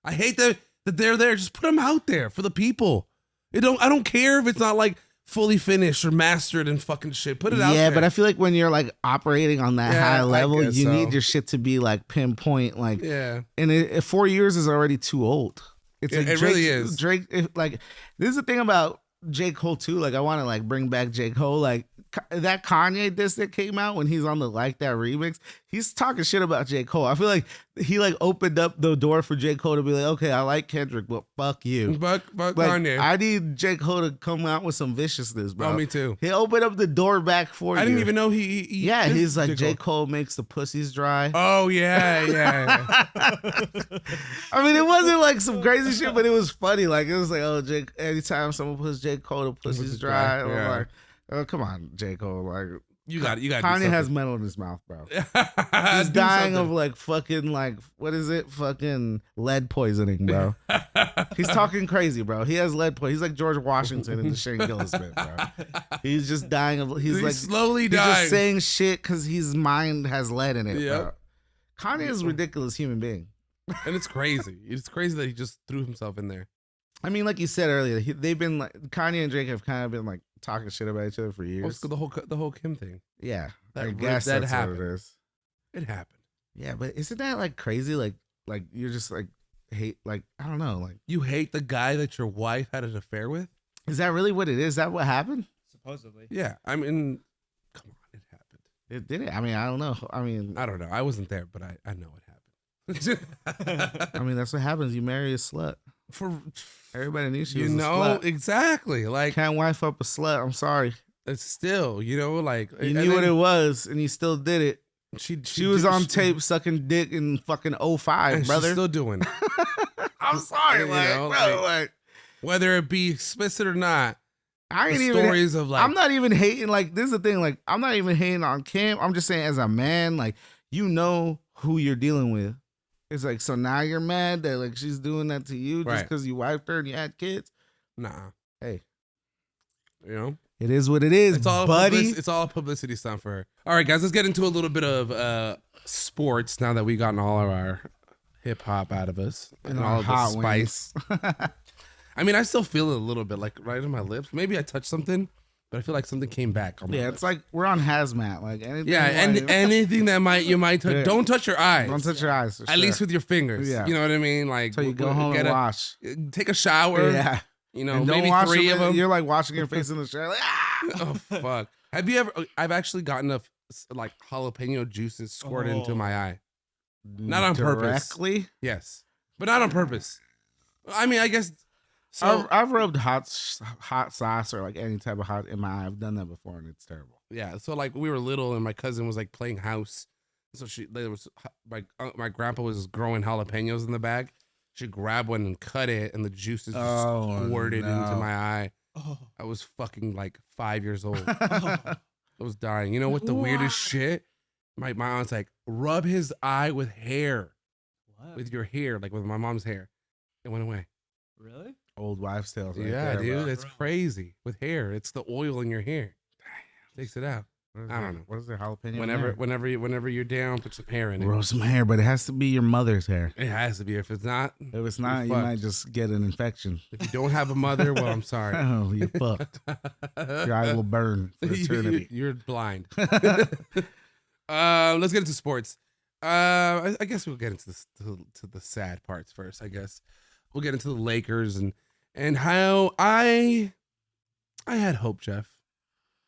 I hate that they're there. Just put them out there for the people. I don't care if it's not like fully finished or mastered and fucking shit. Put it out there. yeah, but I feel like when you're like operating on that Yeah, high I level, guess you so. need your shit to be like pinpoint. Like, yeah. and 4 years is already too old. It's like It really is. Drake, like this is the thing about J. Cole too. Like I want to like bring back J. Cole. Like that Kanye diss that came out when he's on the Like That remix. He's talking shit about J. Cole. I feel like he like opened up the door for J. Cole to be like, okay, I like Kendrick, but fuck you. But Like Kanye. I need J. Cole to come out with some viciousness, bro. Oh, me too. He opened up the door back for you. I didn't even know he Yeah, dissed he's like J. J. Cole makes the pussies dry. Oh yeah. I mean, it wasn't like some crazy shit, but it was funny. Like it was like, oh, Jake. Anytime someone puts J. Cole, the pussy's Pussy's dry. dry, I'm yeah. like, oh, come on, J. Cole. Like You got Kanye has metal in his mouth, bro. He's He's dying of like fucking like what is it? Fucking lead poisoning, bro. He's talking crazy, bro. He has lead poisoning. He's like George Washington in the Shane Gillis bit, bro. He's just dying of. He's like slowly he's dying. just saying shit because his mind has lead in it, bro. Yep. Kanye is a ridiculous human being. And it's crazy. It's crazy that he just threw himself in there. I mean, like you said earlier, they've been like Kanye and Drake have kind of been like talking shit about each other for years. Also, the whole Kim thing. Yeah, That I rip- guess that that's happened. what it is. It happened. Yeah, but isn't that like crazy? Like you're just like hate. Like I don't know. Like You hate the guy that your wife had an affair with? is that really what it is? Is that what happened? Supposedly. Yeah. I mean, come on, it happened. It did it. I mean, I don't know. I mean, I don't know. I wasn't there, but I know it happened. I mean that's what happens. You marry a slut. For Everybody knew she you was a know slut. exactly like Can't wife up a slut. I'm sorry. it's still like You knew what it was, and you still did it. She was on tape sucking dick in fucking 05, and brother. she's still doing it. I'm sorry, You like, know, bro, like, like Whether it be explicit or not. I ain't The even. stories of like I'm not even hating. Like this is the thing. Like I'm not even hating on Kim. I'm just saying, as a man, like you know who you're dealing with. It's like so now you're mad that like she's doing that to you just Right. because you wifed her and you had kids. nah. Hey, You know? it is what it is, It's all buddy. it's all a publicity stunt for her. All right, guys, let's get into a little bit of sports now that we've gotten all of our hip hop out of us and all of the spice. I mean, I still feel it a little bit, like right in my lips. Maybe I touched something, but I feel like something came back on my Yeah, lips. it's like we're on hazmat. Like anything. Yeah, and anything that you might touch, Yeah. don't touch your eyes. don't touch your eyes. At least with your fingers. Yeah. You know what I mean? Like so you go home and wash. take a shower. Yeah, You know, and don't maybe wash 3 of them. You're like washing your face in the shower. Like, ah! Oh fuck! Have you ever? I've actually gotten like jalapeno juices squirted into my eye. Not on purpose. Directly. Yes, but not on purpose. I mean, I guess. So I've rubbed hot sauce or like any type of hot in my eye. I've done that before, and it's terrible. yeah, so like we were little, and my cousin was like playing house. So there was my grandpa was growing jalapenos in the bag. She grabbed one and cut it, and the juices just squirted into my eye. Oh. I was fucking like 5 years old. I was dying. You know what the weirdest shit? My aunt's like, rub his eye with hair, with your hair, like with my mom's hair. It went away. Really? Old wives' tales. Right Yeah, there, dude, bro. it's crazy with hair. It's the oil in your hair. Takes it out. What is I that? don't know. What is there? Jalapeno? Whenever you're down, put some hair in it. Grow some hair, but it has to be your mother's hair. It has to be. If it's not, If it's not, you fucked. might just get an infection. if you don't have a mother, well, I'm sorry. Oh, you're fucked. Your eye will burn for eternity. You're blind. Let's get into sports. I guess we'll get into this, to the sad parts first. I guess we'll get into the Lakers and how I had hope, Jeff.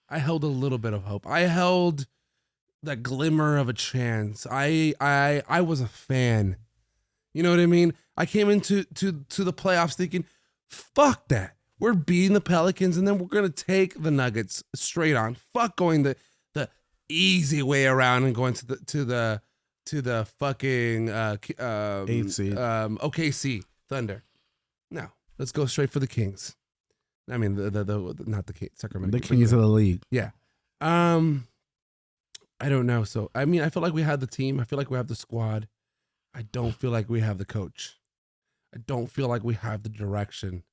I held a little bit of hope. I held that glimmer of a chance. I was a fan. You know what I mean? I came into the playoffs thinking, fuck that. We're beating the Pelicans, and then we're gonna take the Nuggets straight on. Fuck going the easy way around and going to the fucking 8th seed. OKC Thunder. No, let's go straight for the Kings. I mean the not the Kings, Sacramento. The Kings of the league. Yeah. I don't know. So I mean, I feel like we had the team. I feel like we have the squad. I don't feel like we have the coach. I don't feel like we have the direction.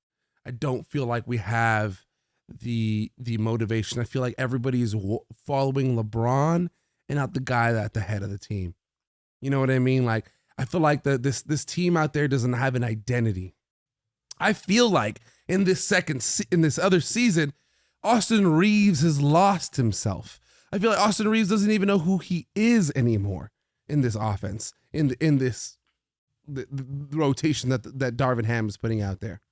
I don't feel like we have the motivation. I feel like everybody is following LeBron and not the guy at the head of the team. You know what I mean? Like, I feel like this team out there doesn't have an identity. I feel like in this other season, Austin Reeves has lost himself. I feel like Austin Reeves doesn't even know who he is anymore in this offense, in this the rotation that Darvin Ham is putting out there.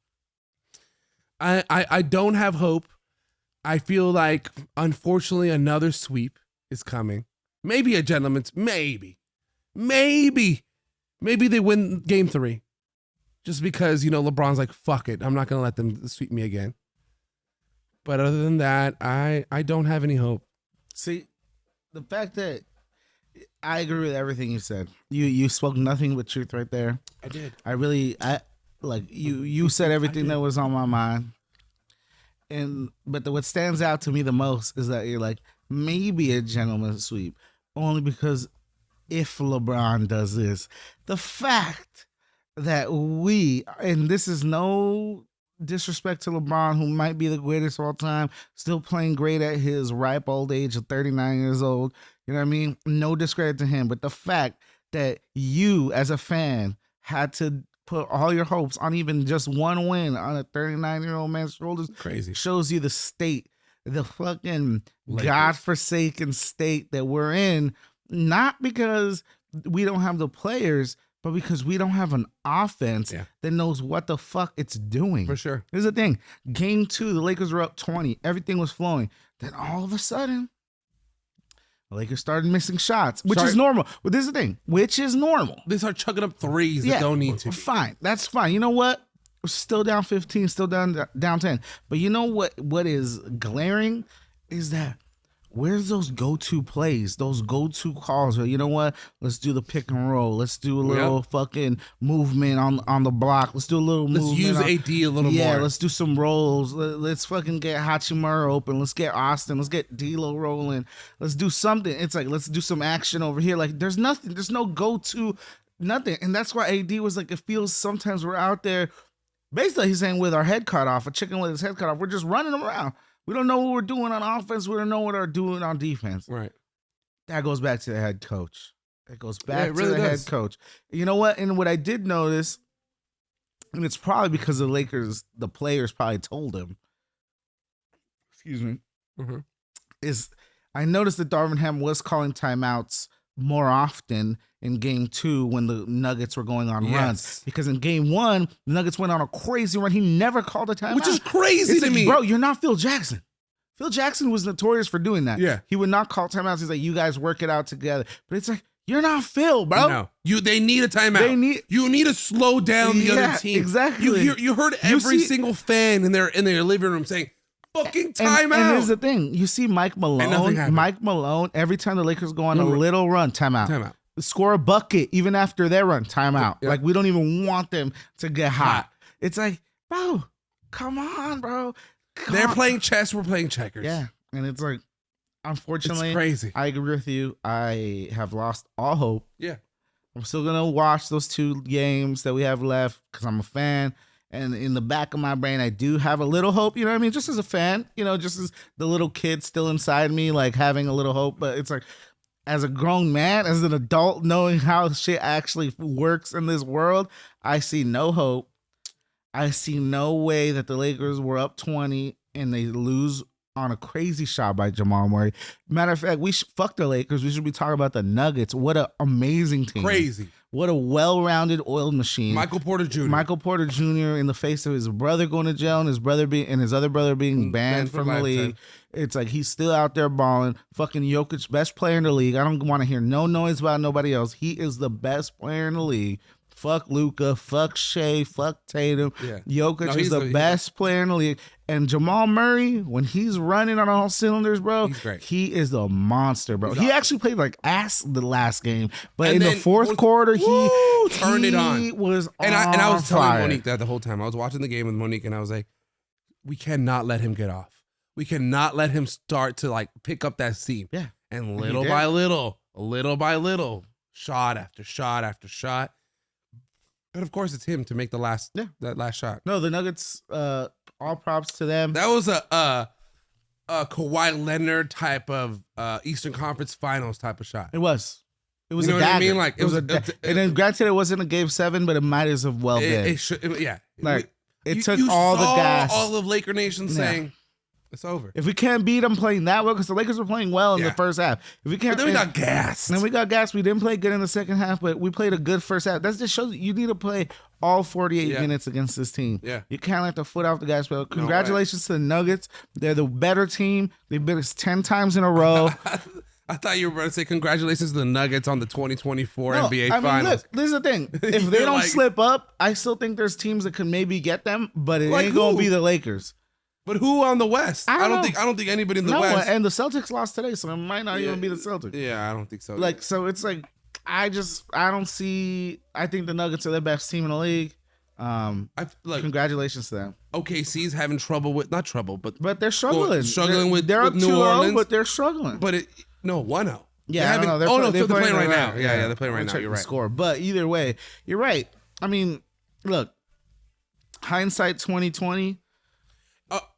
I don't have hope. I feel like, unfortunately, another sweep is coming. Maybe a gentleman's, maybe they win game 3. Just because, LeBron's like, fuck it. I'm not going to let them sweep me again. But other than that, I don't have any hope. See, the fact that I agree with everything you said. You spoke nothing but truth right there. I did. You said everything that was on my mind. But what stands out to me the most is that you're like, maybe a gentleman's sweep, only because if LeBron does this, the fact that and this is no disrespect to LeBron, who might be the greatest of all time, still playing great at his ripe old age of 39 years old. You know what I mean? No discredit to him, but the fact that you as a fan had to put all your hopes on even just one win on a 39-year-old man's shoulders, Crazy. Shows you the state, the fucking Lakers. godforsaken state that we're in, not because we don't have the players, but because we don't have an offense that knows what the fuck it's doing. For sure. Here's the thing. Game 2, the Lakers were up 20. Everything was flowing. Then all of a sudden, the Lakers started missing shots, which is normal. But this is the thing, which is normal. They start chucking up threes that don't need to. Fine. That's fine. You know what? We're still down 15, still down 10. But you know what is glaring is that where's those go-to plays, those go-to calls where, you know what? Let's do the pick and roll. Let's do a little fucking movement on the block. Let's do a little Let's movement. use AD a little more. Yeah, let's do some rolls. Let's fucking get Hachimura open. Let's get Austin. Let's get D'Lo rolling. Let's do something. It's like, let's do some action over here. Like, there's nothing. There's no go-to, nothing. And that's why AD was like, it feels sometimes we're out there, basically he's saying with our head cut off, a chicken with his head cut off. We're just running around. We don't know what we're doing on offense. We don't know what we're doing on defense. Right. That goes back to the head coach. It goes back it really to the does. head coach. You know what? And what I did notice, and it's probably because the Lakers, the players probably told him, excuse me, is I noticed that Darvin Ham was calling timeouts more often in game 2 when the Nuggets were going on runs. Because in game 1, the Nuggets went on a crazy run. He never called a timeout. Which is crazy It's to like, me. bro, you're not Phil Jackson. Phil Jackson was notorious for doing that. Yeah. He would not call timeouts. He's like, you guys work it out together. But it's like, You're not Phil, bro. No, they need a timeout. You need to slow down the other team. Exactly. You heard every single fan in their living room saying, "Fucking timeout." And here's the thing: you see Mike Malone. Mike Malone. Every time the Lakers go on a little run, timeout. Timeout. Score a bucket even after their run, timeout. Yeah. Like we don't even want them to get hot. It's like, bro, come on, bro. They're playing chess. We're playing checkers. Yeah, and it's like, unfortunately, It's crazy. I agree with you. I have lost all hope. Yeah. I'm still gonna watch those 2 games that we have left because I'm a fan. And in the back of my brain, I do have a little hope. You know what I mean? Just as a fan, just as the little kid still inside me, like having a little hope. But it's like, as a grown man, as an adult, knowing how shit actually works in this world, I see no hope. I see no way that the Lakers were up 20 and they lose on a crazy shot by Jamal Murray. Matter of fact, fuck the Lakers. We should be talking about the Nuggets. What an amazing team. Crazy. What a well-rounded oiled machine. Michael Porter Jr. Michael Porter Jr. in the face of his brother going to jail and his other brother being banned from the league. It's like he's still out there balling. Fucking Jokic, best player in the league. I don't want to hear no noise about nobody else. He is the best player in the league. Fuck Luka, fuck Shea, fuck Tatum. Yeah. Jokic is the best player in the league. And Jamal Murray, when he's running on all cylinders, bro, he's great. He is the monster, bro. He actually played like ass the last game, but And in the fourth quarter, he turned it on. He was And I was fire. telling Monique that the whole time. I was watching the game with Monique, and I was like, we cannot let him get off. We cannot let him start to like pick up that steam. Yeah. And little by little, shot after shot after shot. But of course, it's him to make that last shot. No, the Nuggets, all props to them. That was a Kawhi Leonard type of Eastern Conference Finals type of shot. It was. It was You know a what I dagger. mean? Like, it was and then granted, it wasn't a game 7, but it might as well been. Yeah. Like, it took you all the saw gas. all of Laker Nation saying, it's over. If we can't beat them playing that well, because the Lakers were playing well in the first half. If we can't, But then we got gassed. Then we got gassed. We didn't play good in the second half, but we played a good first half. That just shows you need to play all 48 minutes against this team. Yeah. You can't let the foot off the gas pedal. Congratulations to the Nuggets. They're the better team. They've beat us 10 times in a row. I thought you were going to say congratulations to the Nuggets on the 2024 NBA I mean, Finals. look, this is the thing. If they don't slip up, I still think there's teams that can maybe get them, but it ain't going to be the Lakers. But who on the West? I don't think anybody in the West. And the Celtics lost today, so it might not even be the Celtics. Yeah, I don't think so. Like, so it's like, I don't see. I think the Nuggets are the best team in the league. Congratulations to them. OKC's having trouble with but they're struggling. They're up with New 2-0, Orleans, but they're struggling. But 1-0. Yeah, they're playing right now. Yeah, they're playing right now. You're right. Score, but either way, you're right. I mean, look, hindsight 2020.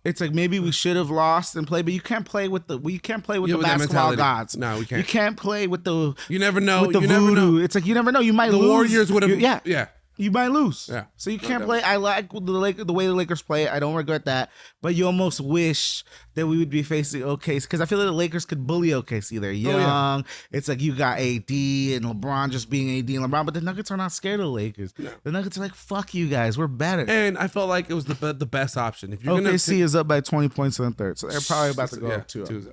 It's like maybe we should have lost and played, but you can't play with the basketball gods. No, we can't. You can't play with the. You never know. With the voodoo. It's like you never know. You might lose. The Warriors would have. Yeah. You might lose. Yeah. So you can't play. I like the way the Lakers play. I don't regret that. But you almost wish that we would be facing OKC because I feel like the Lakers could bully OKC. They're young. It's like you got AD and LeBron just being AD and LeBron, but the Nuggets are not scared of the Lakers. No. The Nuggets are like, fuck you guys. We're better. And I felt like it was the best option. If you're OKC is up by 20 points in the third, so they're probably about to go up 2-0.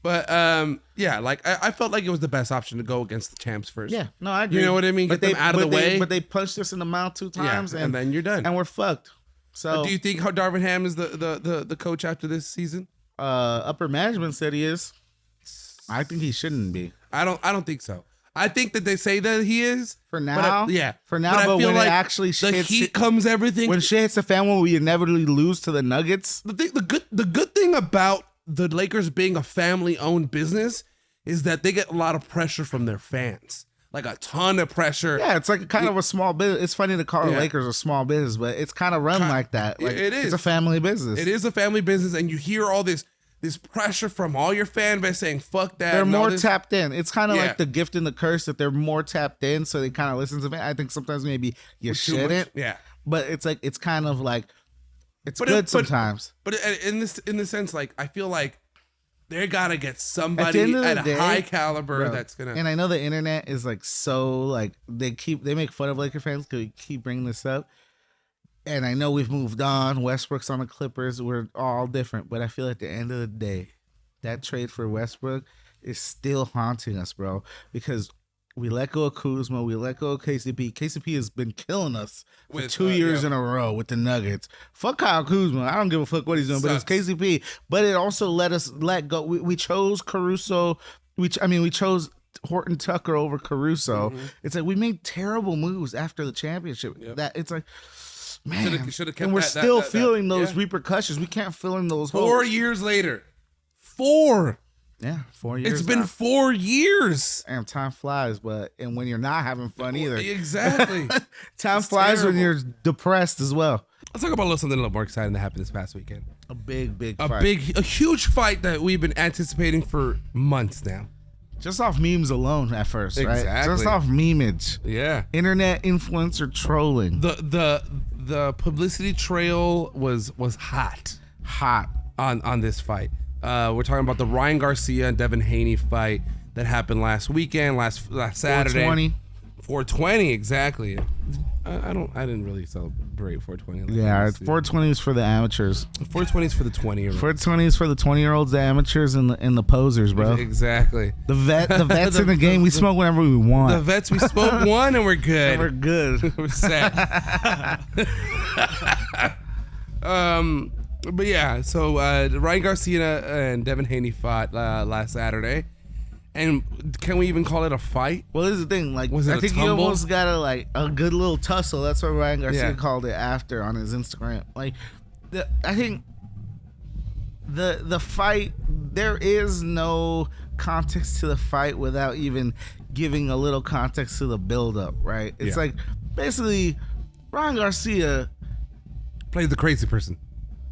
But I felt like it was the best option to go against the champs first. Yeah, no, I agree. You know what I mean? Get them out of the way. But they punched us in the mouth 2 times, and then you're done. And we're fucked. So, do you think Darvin Ham is the coach after this season? Upper management said he is. I think he shouldn't be. I don't think so. I think that they say that he is for now. For now, but when it actually the heat comes, everything. When shit hits the fan, when we inevitably lose to the Nuggets. The good thing about the Lakers being a family-owned business is that they get a lot of pressure from their fans, like a ton of pressure. Yeah, it's like kind of a small business. It's funny to call the Lakers a small business, but it's kind of run like that. Like, it is. It's a family business. It is a family business, and you hear all this pressure from all your fan base saying, fuck that. They're more tapped in. It's kind of like the gift and the curse that they're more tapped in, so they kind of listen to me. I think sometimes maybe you shouldn't. Yeah. But it's like, it's kind of like, it's good sometimes. But in the sense, like, I feel like they gotta get somebody at a high caliber that's gonna. And I know the internet is like so like they make fun of Laker fans because we keep bringing this up. And I know we've moved on. Westbrook's on the Clippers. We're all different, but I feel at the end of the day, that trade for Westbrook is still haunting us, bro. Because We let go of Kuzma. We let go of KCP. KCP has been killing us for With, 2 years yeah. in a row with the Nuggets. Fuck Kyle Kuzma. I don't give a fuck what he's doing, but it's Sucks. KCP. But it also let us let go. We chose Caruso. We chose Horton Tucker over Caruso. It's like we made terrible moves after the championship. Yep. That it's like, man, Should've kept and we're that- still that- feeling those yeah. repercussions. We can't fill in those 4 holes. years later. 4. Yeah, 4 years. It's been now. 4 years. And time flies, and when you're not having fun either. Exactly. Time It's flies when terrible. you're depressed as well. Let's talk about a little something a little more exciting that happened this past weekend. A big A fight. huge fight that we've been anticipating for months now. Just off memes alone at first, right? Exactly. Just off memeage. Yeah. Internet influencer trolling. The publicity trail was hot Hot. on this fight. We're talking about the Ryan Garcia and Devin Haney fight that happened last weekend, last Saturday. 420. 420, exactly. I didn't really celebrate 420. Yeah, 420 is for the amateurs. 420 is for the 20-year-olds. 420 is for the 20-year-olds, the amateurs, and the posers, bro. Exactly. The vets in the game. We smoke whenever we The want. vets, we spoke one and we're good. We're good. We're set. But yeah, so Ryan Garcia and Devin Haney fought last Saturday. And can we even call it a fight? Well, this is the thing. Like, Was it I a think you tumble? almost got a good little tussle. That's what Ryan Garcia Yeah. called it after on his Instagram. Like, I think the fight, there is no context to the fight without even giving a little context to the buildup, right? It's Yeah. like basically Ryan Garcia, Played the crazy person.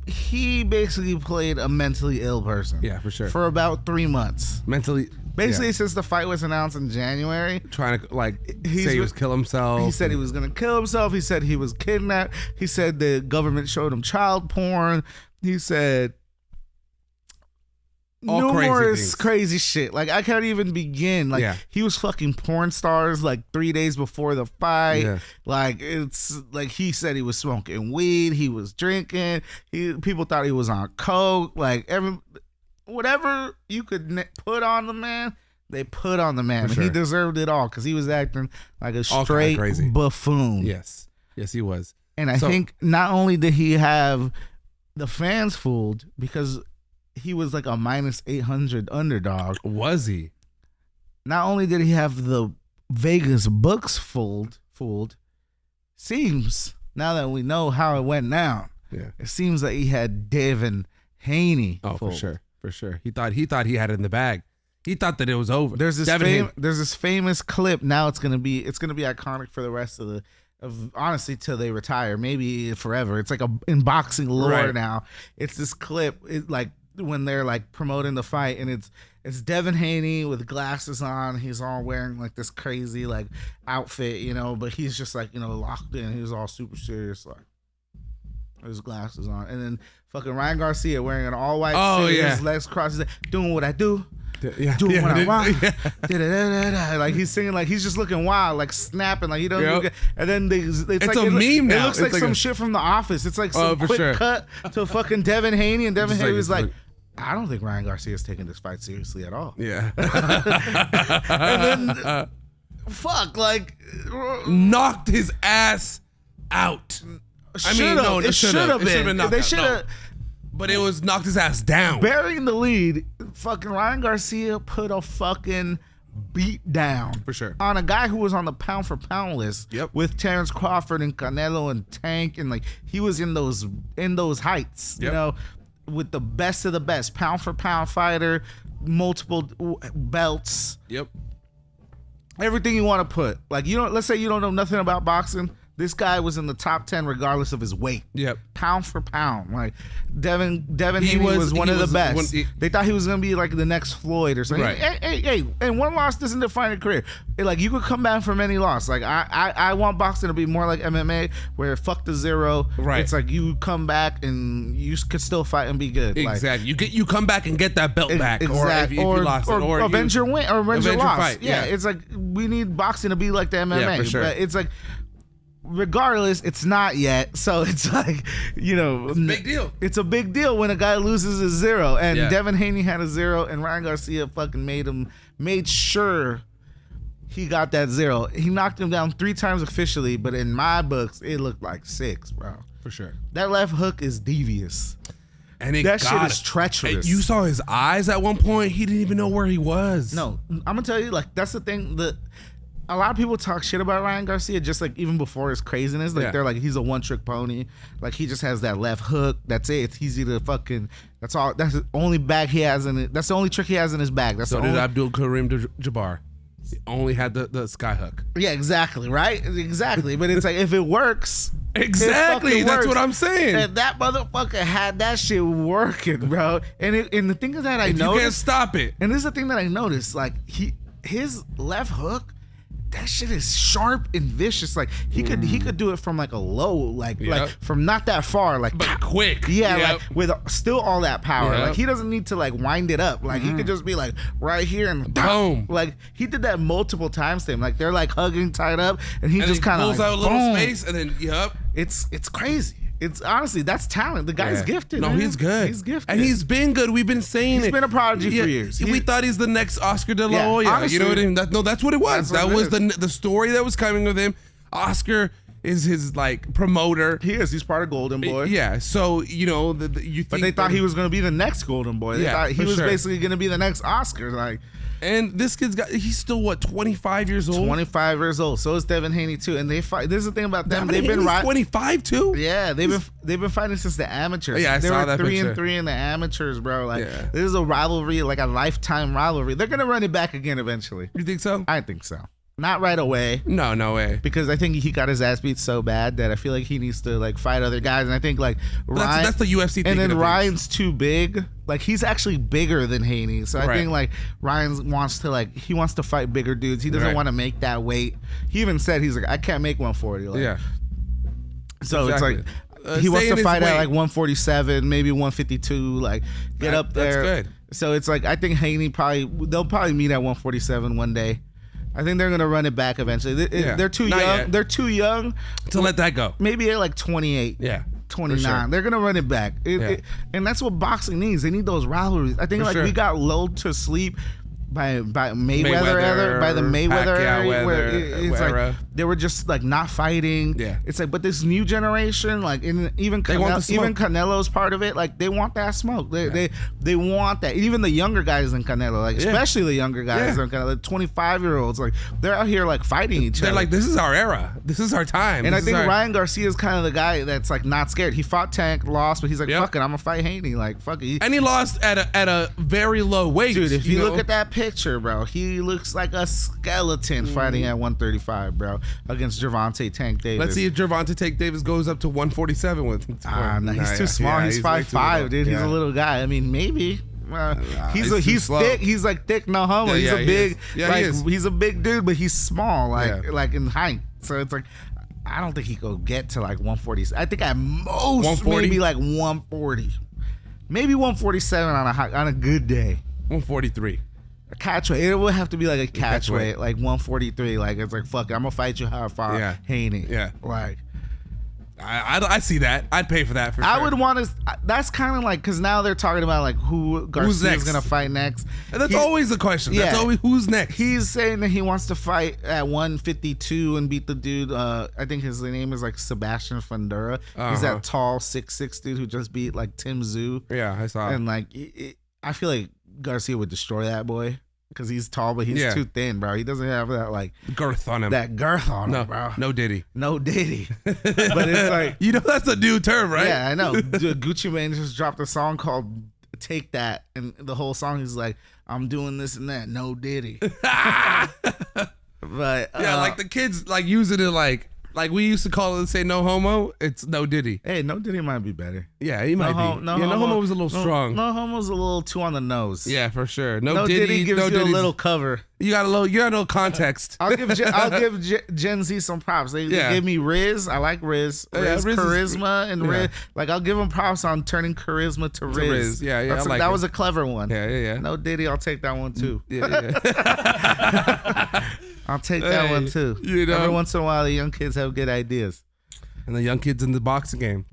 he basically played a mentally ill person. Yeah, for sure. For about 3 months. Mentally. Basically, yeah, since the fight was announced in January, trying to He's say he re- was kill himself. he said he was going to kill himself. He said he was kidnapped. He said the government showed him child porn. He said All crazy numerous things. crazy shit. Like, I can't even begin. Like, Yeah. he was fucking porn stars like 3 days before the fight. Yeah. Like, it's like he said he was smoking weed. He was drinking. People thought he was on coke. Like, whatever you could put on the man, they put on the man. For And he sure. deserved it all because he was acting like a All kinda straight crazy. buffoon. Yes, he was. And I So- think not only did he have the fans fooled because he was like a minus 800 underdog, Was he? not only did he have the Vegas books fooled, seems, now that we know how it went down, Yeah. it seems that he had Devin Haney Oh, fooled. for sure. He thought he had it in the bag. He thought that it was over. There's this Devin Haney- there's this famous clip. Now it's gonna be iconic for the rest of honestly till they retire, maybe forever. It's like in boxing lore Right. now. It's this clip. It's like when they're like promoting the fight, and it's Devin Haney with glasses on. He's all wearing like this crazy like outfit, but he's just like locked in. He's all super serious, like his glasses on, and then fucking Ryan Garcia wearing an all white Oh, suit, yeah. his legs crossed, he's like, doing what I do. Yeah, Doing what I want. yeah. Da-da-da-da-da. Like he's singing, like he's just looking wild, like snapping, like he doesn't. Yep. And then it's a like, meme it now. looks It's like like some a- shit from The Office. It's like Oh, some for quick sure. cut to fucking Devin Haney, and Devin Just Haney like- was like, like- I don't think Ryan Garcia is taking this fight seriously at all. Yeah. And then, fuck, like, Knocked his ass out. I mean, should've- no, it should have It should've been. knocked They out. should No. have. But it was knocked his ass down. Burying the lead, fucking Ryan Garcia put a fucking beat down For sure. on a guy who was on the pound for pound list. Yep. With Terrence Crawford and Canelo and Tank, and like he was in those heights, Yep. with the best of the best, pound for pound fighter, multiple belts, Yep. everything you want to put. Like let's say you don't know nothing about boxing. This guy was in the top 10 regardless of his weight. Yep. Pound for pound. Like Devin He Haney was one he of the was best. they thought he was gonna be like the next Floyd or something. Right. Hey, and one loss doesn't define a career. Like you could come back from any loss. Like I want boxing to be more like MMA, where fuck the zero. Right. It's like you come back and you could still fight and be good. Like, Exactly. You come back and get that belt back, Exactly. or if you lost it, or avenge your win or avenge your avenge your loss. fight, yeah. It's like we need boxing to be like the MMA. Yeah, for sure. But it's like regardless, it's not yet. So it's like, it's a big deal. It's a big deal when a guy loses a zero. And Yeah. Devin Haney had a zero, and Ryan Garcia fucking made sure he got that 0. He knocked him down 3 times officially, but in my books, it looked like 6, bro. For sure. That left hook is devious. And it That shit got is it. treacherous. And you saw his eyes at one point. He didn't even know where he was. No, I'm gonna tell you, like, that's the thing. A lot of people talk shit about Ryan Garcia, just like even before his craziness. Like, Yeah. they're like, he's a one-trick pony. Like, he just has that left hook. That's it. It's easy to fucking. That's all. That's the only bag he has in it. That's the only trick he has in his bag. That's So the did only. Abdul Karim Jabbar. He only had the sky hook. Yeah, exactly. Right. Exactly. But it's like if it works. Exactly. It fucking That's works. what I'm saying. And that motherfucker had that shit working, bro. And the thing is that I If you can't noticed. stop it. And this is the thing that I noticed. Like his left hook, that shit is sharp and vicious. Like he could do it from like a low, like Yep. from not that far, like But quick. yeah, Yep. like with still all that power. Yep. Like he doesn't need to like wind it up. Like he could just be like right here and Boom. Like he did that multiple times to him. Like they're like hugging tied up, and he And just he kind of pulls like, out a little boom. space and then, yep. It's crazy. It's honestly, that's talent. The guy's Yeah. gifted. No, man. he's good. He's gifted, and he's been good. We've been saying He's it. been a prodigy for years. We thought he's the next Oscar De La Yeah, Hoya. honestly, you know what I mean? That's what it was. that's what That it was is. the story that was coming with him. Oscar is his like promoter. He is. He's part of Golden Boy. Yeah. So you know, you think But they thought he was going to be the next Golden Boy. They Yeah, thought he for was sure. basically going to be the next Oscar. Like And this kid's he's still what 25 years old. 25 years old. So is Devin Haney too. And they fight. This is the thing about them. They've been right. 25 too. Yeah, they've been fighting since the amateurs. Yeah, I they saw were that 3-3 picture. in the amateurs, bro. Like Yeah. this is a rivalry, like a lifetime rivalry. They're gonna run it back again eventually. You think so? I think so. Not right away. No way. Because I think he got his ass beat so bad that I feel like he needs to like fight other guys. And I think like Ryan, That's the UFC thing. and then Ryan's too big. Like he's actually bigger than Haney. So I Right. think like Ryan wants to fight bigger dudes. He doesn't Right. want to make that weight. He even said he's like, I can't make 140. Like, Yeah. So Exactly. it's like he wants stay in to his fight at weight. like 147, maybe 152, like get up there. That's good. So it's like I think Haney they'll probably meet at 147 one day. I think they're gonna run it back eventually. Yeah. They're too Not young. yet. They're too young To let that go. maybe at like 28. Yeah. 29. For sure. They're gonna run it back. Yeah. And that's what boxing needs. They need those rivalries. I think For like sure. we got lulled to sleep by Mayweather Mayweather, era, by the Mayweather Pacquiao era, where weather- it's era. like they were just like not fighting. Yeah. It's like, but this new generation, like even They want the even smoke. Canelo's part of it. Like they want that smoke. They want that. Even the younger guys in Canelo, like Yeah. especially the younger guys Yeah. in Canelo, like 25-year-olds, like they're out here like fighting each They're other. like, this is our era. This is our time. And I This is think our- Ryan Garcia is kind of the guy that's like not scared. He fought Tank, lost, but he's like, Yep. fuck it, I'm gonna fight Haney. Like, fuck it. And he lost at a very low weight. Dude, if you know? look at that picture, bro, he looks like a skeleton fighting at 135, bro, against Gervonta Tank Davis. Let's see if Gervonta Tank Davis goes up to 147 with. No, he's Nah, too small. yeah, he's way too 5'5", little. dude. He's Yeah. a little guy. I mean, maybe. he's too He's slow. thick. He's like thick, no homo. Yeah, he's yeah, a he big, is. Yeah, like he is. he's a big dude, but he's small, Yeah. like in height. So it's like, I don't think he could get to like 140. I think at most 140? maybe like 140, maybe 147 on a good day. 143. A catch weight. It would have to be like a catch catch weight. weight, like 143. Like it's like fuck it, I'm gonna fight you how I fought Yeah. Haney. Yeah. Like. I see that. I'd pay for that for I sure. would want to. That's kind of like because now they're talking about like who Garcia's next? gonna fight next. And that's He- always the question. That's Yeah. always who's next. He's saying that he wants to fight at 152 and beat the dude. I think his name is like Sebastian Fundura. He's Uh-huh. that tall 6'6" dude who just beat like Tim Tszyu. Yeah, I saw. And like, I feel like Garcia would destroy that boy because he's tall, but he's Yeah. too thin, bro. He doesn't have that like girth on him. that girth on no, him, bro. no Diddy. No Diddy. But it's like. You know that's a new term, right? Yeah, I know. Dude, Gucci Mane just dropped a song called "Take That," and the whole song is like, "I'm doing this and that." No Diddy. But Yeah, like the kids like using it like we used to call it and say no homo. It's no Diddy. hey, no Diddy might be better. Yeah, he might be. No homo was a little strong. No homo's a little too on the nose. Yeah, for sure. No, No Diddy, Diddy gives no you a Diddy's- little cover. You got a little context. I'll give Gen Z some props. They Yeah. gave me Riz. I like Riz. Yeah, Riz, Riz is- charisma and yeah. Riz. Like I'll give him props on turning charisma to Riz. Riz. Yeah, yeah, That's I like that it. was a clever one. Yeah, yeah, yeah. No Diddy, I'll take that one too. Yeah, yeah. I'll take that Hey, one too. you know. Every once in a while, the young kids have good ideas. And the young kids in the boxing game.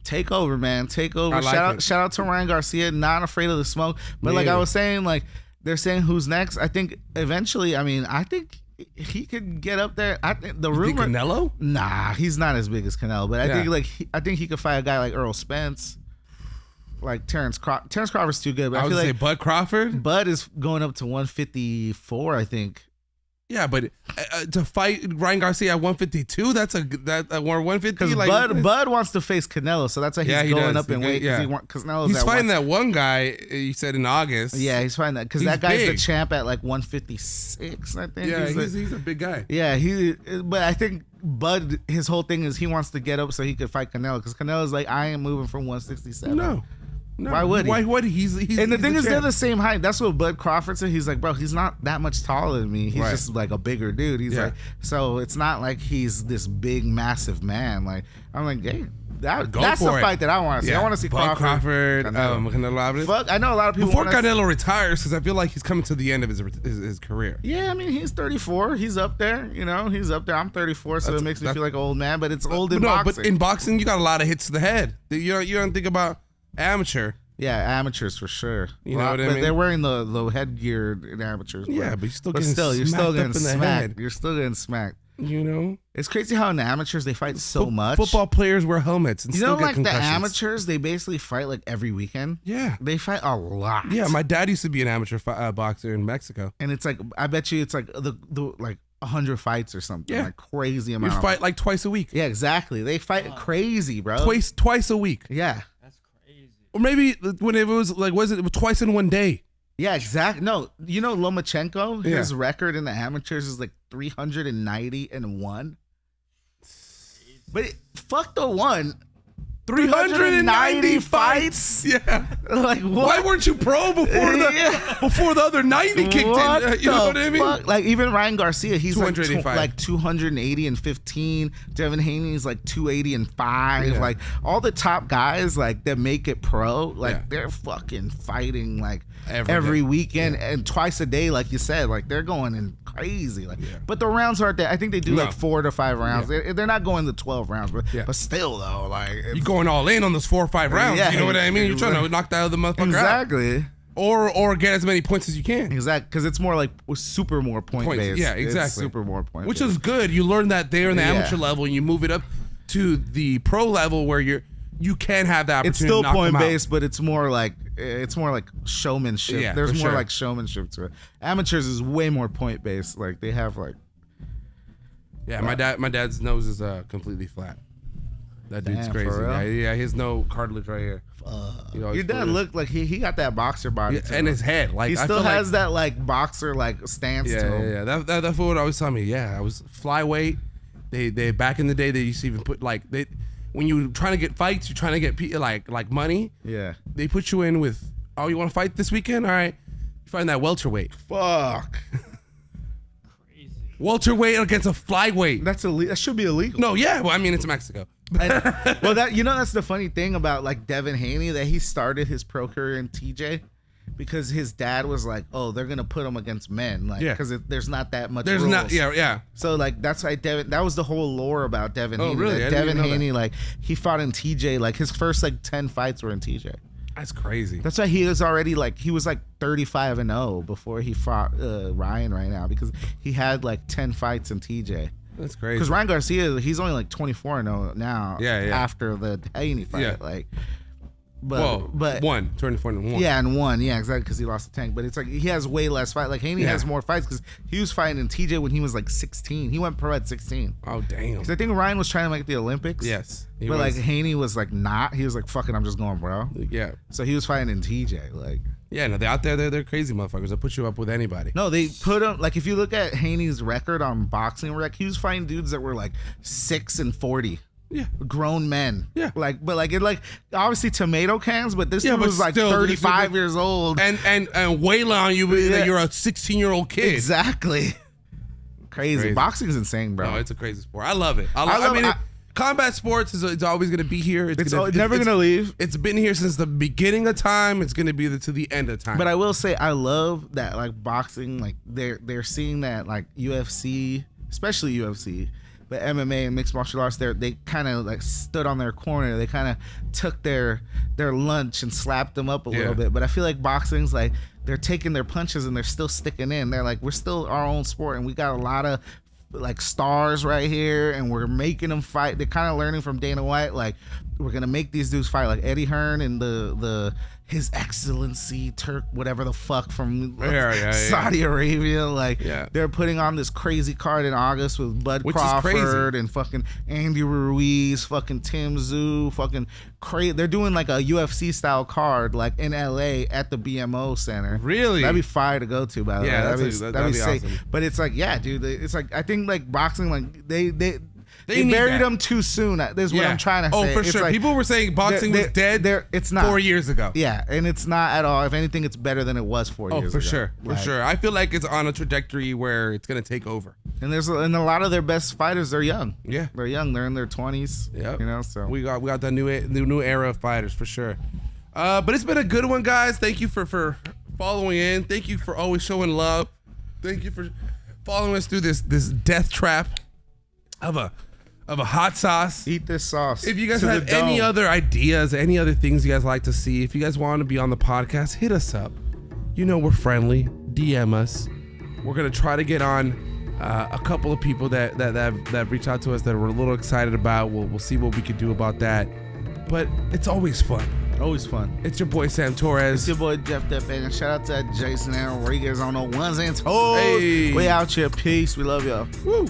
Take over, man. Take over. I like it. Shout out to Ryan Garcia, not afraid of the smoke. But like Yeah. I was saying, like they're saying who's next. I think eventually, I mean, I think he could get up there. I think the You think rumor. Canelo? Nah, he's not as big as Canelo, but I Yeah. think I think he could fight a guy like Earl Spence, like Terrence Crawford. Terrence Crawford's too good, but I I was feel gonna say like Bud Crawford. Bud is going up to 154. I think. Yeah, but to fight Ryan Garcia at 152, that's or 150. Because Like Bud wants to face Canelo, so that's why he's Yeah, he going does. up in He- weight. yeah. Because Canelo's he's at fighting one, that one guy you said in August. Yeah, he's fighting that because He's that guy's the big. champ at like 156. I think. Yeah, He's he's a big guy. yeah, but I think Bud, his whole thing is he wants to get up so he could fight Canelo because Canelo's like, I ain't moving from 167. No. Why would he? Why would he? He's And the thing is, they're champ. the same height. That's what Bud Crawford said. He's like, bro, he's not that much taller than me. He's Right. just like a bigger dude. He's Yeah. like, so it's not like he's this big, massive man. Like, I'm like, hey, Go that's the for it. fight that I want to see. Yeah. I want to see Bud Crawford. Canelo Alvarez. Fuck, I know a lot of people Before wanna- Canelo retires, because I feel like he's coming to the end of his career. Yeah, I mean, he's 34. He's up there. You know, he's up there. I'm 34, so it makes me feel like an old man, but it's old in boxing. But in boxing, you got a lot of hits to the head. You don't think about amateur. Yeah, amateurs for sure. You know what I but mean? they're wearing the headgear in amateurs. Yeah, but you're still but getting still, you're smacked still up getting in the smacked. head. You're still getting smacked. You know, It's crazy how in the amateurs they fight so much. Football players wear helmets and You still know, get like concussions. the amateurs, they basically fight like every weekend. Yeah, They fight a lot. yeah. My dad used to be an amateur boxer in Mexico. And it's like, I bet you it's like the like 100 fights or something. Yeah. Like crazy You amount. fight like twice a week, Yeah, exactly. They fight crazy, bro. twice a week, Yeah. or maybe when it was like, was it twice in one day? Yeah, exactly. No, you know Lomachenko, Yeah. his record in the amateurs is like 390-1. But fuck the one. 390 fights? Yeah. Like what? Why weren't you pro before Yeah. before the other 90 kicked What in? You know what the I mean? fuck? Like even Ryan Garcia, he's like 285. 280-15. Devin Haney's like 280-5. Yeah. Like all the top guys like that make it pro, like Yeah. they're fucking fighting like Every every day. weekend and twice a day, like you said. Like they're going in crazy. Like, but the rounds aren't that. I think they do No. like 4 to 5 rounds. They're not going to 12 rounds, but Yeah. but still though, like it's, You're going all in on those 4 or 5 rounds. Yeah. You know what I mean? You're trying to knock that other motherfucker out. exactly. Or get as many points as you can. Exactly, because it's more like super more point Points. based. Yeah, It's exactly. super more point Which based. is good. You learn that there in the Yeah. amateur level and you move it up to the pro level where you can have the opportunity It's still to knock point them out. based, but it's more like showmanship. Yeah, There's for more sure. like showmanship to it. Amateurs is way more point based. Like they have like Yeah, my dad's nose is completely flat. That dude's Damn, crazy. for real? Yeah, his no cartilage right here. You always your put dad it- looked like he got that boxer body Yeah, to and him. his head. Like he I still feel has that like boxer like stance Yeah, to him. yeah. That fool would always tell me, yeah, I was flyweight. They back in the day they used to even put like when you were trying to get fights, you're trying to get like money. Yeah. They put you in with, oh, you want to fight this weekend? All right, you find that welterweight. Fuck. Welterweight against a flyweight. That's illegal. That should be illegal. No, yeah. Well, I mean, it's Mexico. Well, that's the funny thing about like Devin Haney, that he started his pro career in TJ because his dad was like, oh, they're gonna put him against men, like Yeah. because there's not that much. There's rules. not. Yeah. So like that's why Devin. That was the whole lore about Devin Oh, Haney. really? that I didn't Devin even know Haney, like he fought in TJ. Like his first like 10 fights were in TJ. That's crazy. That's why he was already like he was like 35-0 before he fought Ryan right now because he had like 10 fights in TJ. That's crazy. Because Ryan Garcia, he's only like 24-0 now. Yeah. After the Haney fight, Yeah. like. Well, But one, 24-1. yeah, and one, yeah, exactly, because he lost the tank. But it's like he has way less fight. Like Haney Yeah. has more fights because he was fighting in TJ when he was like 16. He went pro at 16. Oh, damn. Because I think Ryan was trying to make the Olympics. Yes. he But was. like Haney was like not. He was like, "Fucking, I'm just going, bro." Yeah. So he was fighting in TJ. Like, Yeah, no, they're out there. They're crazy motherfuckers. They'll put you up with anybody. no, they put him like if you look at Haney's record on Boxing Rec, he was fighting dudes that were like 6 and 40. Yeah. Grown men. Yeah. Like, but like it like obviously tomato cans, but this Yeah, dude but was like still, 35 years old. And wail on you Yeah. that you're a 16-year-old kid. Exactly. Crazy. Crazy. Boxing's insane, bro. No, it's a crazy sport. I love it. I love- mean, I- combat sports is it's always going to be here. it's never gonna leave. It's been here since the beginning of time. It's going to be to the end of time. But I will say I love that like boxing, like they're seeing that like UFC, especially UFC, but MMA and mixed martial arts, they kind of like stood on their corner. They kind of took their lunch and slapped them up a Yeah. little bit. But I feel like boxing's like they're taking their punches and they're still sticking in. They're like, we're still our own sport, and we got a lot of like stars right here, and we're making them fight. They're kind of learning from Dana White, like, we're gonna make these dudes fight, like Eddie Hearn and the His Excellency Turk, whatever the fuck, from Saudi Arabia. Like, they're putting on this crazy card in August with Bud Crawford and fucking Andy Ruiz, fucking Tim Tszyu, fucking crazy. They're doing like a UFC style card, like in LA at the BMO Center. Really? That'd be fire to go to, by the way. That'd be sick. awesome. But it's like, yeah, dude, it's like, I think like boxing, like they need buried that. them too soon. This is what I'm trying to say. Oh, for It's sure. like, People were saying boxing was dead. It's not 4 years ago. Yeah, and it's not at all. If anything, it's better than it was 4 years ago. Oh, for sure. For Like, sure. I feel like it's on a trajectory where it's going to take over. And and a lot of their best fighters, they're young. Yeah. They're young. They're in their 20s. Yep. You know, so we got the new era of fighters for sure. But it's been a good one, guys. Thank you for following in. Thank you for always showing love. Thank you for following us through this death trap of a hot sauce. eat this sauce. If you guys to have the any dome. other ideas, any other things you guys like to see, if you guys want to be on the podcast, hit us up. You know we're friendly. DM us. We're gonna try to get on a couple of people that reach out to us that we're a little excited about. We'll see what we can do about that. But it's always fun. Always fun. It's your boy Sam Torres. It's your boy Jeff Depp, and shout out to Jason Rodriguez on the ones and twos. Hey. We out here. Peace. We love y'all. Woo.